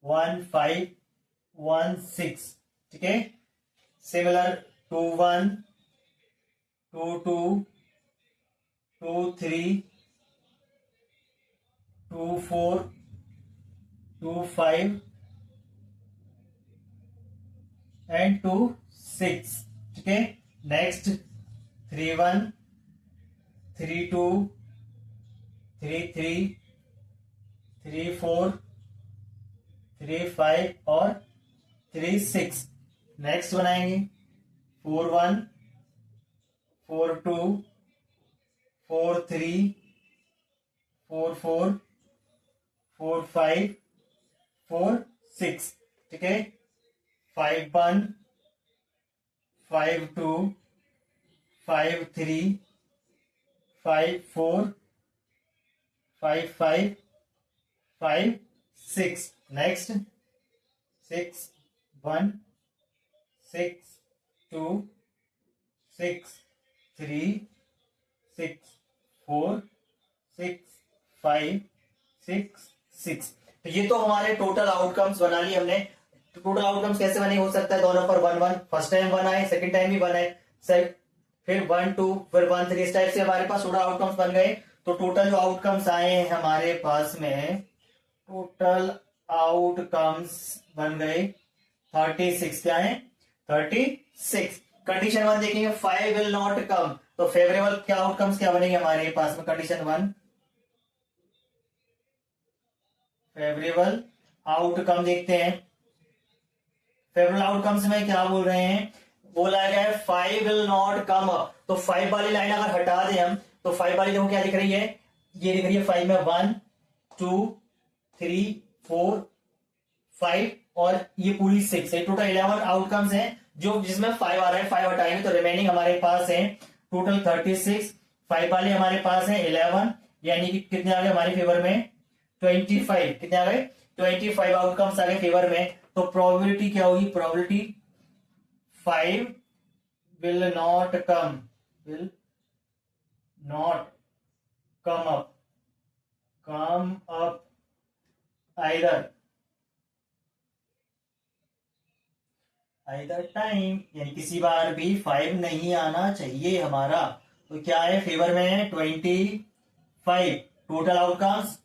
1 5 1 6, ठीक है। सिमिलर 2 1 2 2 2 3 2 4 2 5 एंड 2 6, ठीक है। नेक्स्ट 3 1 3 2 3 3 3 4 3 5 और 3 6। नेक्स्ट बनाएंगे 4 1 4 2 4 3 4 4 4 5 4 6, ठीक है। 5 1 5 2 5 3 5 4 5 5 5 6। नेक्स्ट 6 1 6 2 6 3 6 4 6 5 6 6। तो ये तो हमारे टोटल आउटकम्स बना लिए हमने। टोटल आउटकम्स कैसे बने, हो सकता है दोनों पर 1 1, फर्स्ट टाइम 1 आए, सेकंड टाइम भी 1 आए, फिर 1 2 फिर 1 3, इस टाइप से हमारे पास टोटल आउटकम्स बन गए। तो टोटल जो आउटकम्स आए हैं हमारे पास में, टोटल आउटकम्स बन गए 36, क्या है 36। कंडीशन 1 देखेंगे, 5 विल नॉट कम, तो फेवरेबल क्या आउटकम्स क्या बनेंगे हमारे पास में, कंडीशन 1 फेवरेबल आउटकम देखते हैं। फेवरेबल आउटकम्स में क्या बोल रहे हैं, बोला गया है 5 विल नॉट कम अप, तो 5 वाली लाइन अगर हटा दें हम, तो 5 वाली देखो क्या दिख रही है, ये दिख रही है 5 में 1 2 3 4 5 और ये पूरी 6 है। टोटल 11 आउटकम्स हैं, जो जिसमें 5 आ रहा है, 5 हटाएंगे तो रिमेनिंग हमारे पास है टोटल 36। 5 वाले हमारे पास है 11, यानी कि कितने आ गए हमारे फेवर में 25, कितने आ गए 25 आउटकम्स आ गए फेवर में। तो प्रोबेबिलिटी क्या होगी, probability 5 will not come up either time, यानी किसी बार भी 5 नहीं आना चाहिए हमारा। तो क्या है फेवर में है 25, टोटल आउटकम्स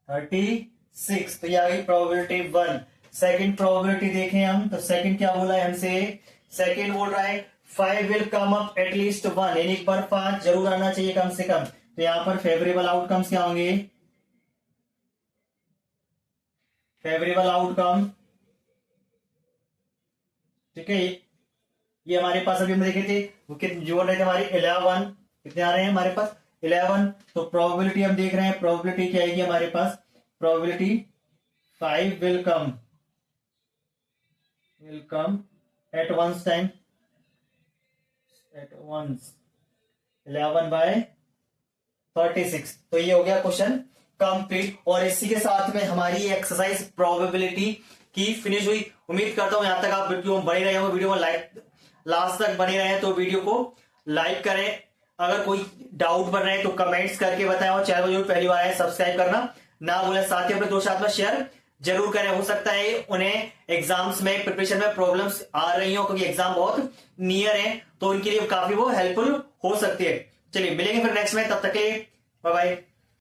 36, तो ये आ गई प्रोबेबिलिटी 1। सेकंड प्रोबेबिलिटी देखें हम, तो सेकंड क्या बोला है हमसे, सेकंड बोल रहा है 5 विल कम अप एटलीस्ट 1, यानी एक बार 5 जरूर आना चाहिए कम से कम। तो यहां पर फेवरेबल आउटकम्स क्या होंगे? फेवरेबल आउटकम, ठीक है, ये हमारे पास अभी हम देखे थे वो कितने जो रहे थे हमारे 11, कितने आ रहे हैं हमारे पास 11। तो प्रोबेबिलिटी हम देख रहे हैं, प्रोबेबिलिटी क्या आएगी हमारे पास? Probability 5 will come at once time, at once 11/36। तो ये हो गया क्वेश्चन कंप्लीट। और इसी के साथ में हमारी एक्सरसाइज प्रोबेबिलिटी की फिनिश हुई। उम्मीद करता हूं यहां तक आप वीडियो में बने रहे होंगे, वीडियो में लास्ट तक बने रहे तो वीडियो को लाइक करें। अगर कोई डाउट बन रहे हैं तो कमेंट्स करके बताएं, और चैनल जो पहली बार है सब्सक्राइब करना ना भूलें। साथ ही अपने दोस्तों साथ में शेयर जरूर करें। हो सकता है उन्हें एग्जाम्स में प्रिपरेशन में प्रॉब्लम्स आ रही हो, क्योंकि एग्जाम बहुत नियर है, तो उनके लिए काफी वो हेल्पफुल हो सकती है। चलिए मिलेंगे फिर नेक्स्ट में, तब तक के बाय बाय।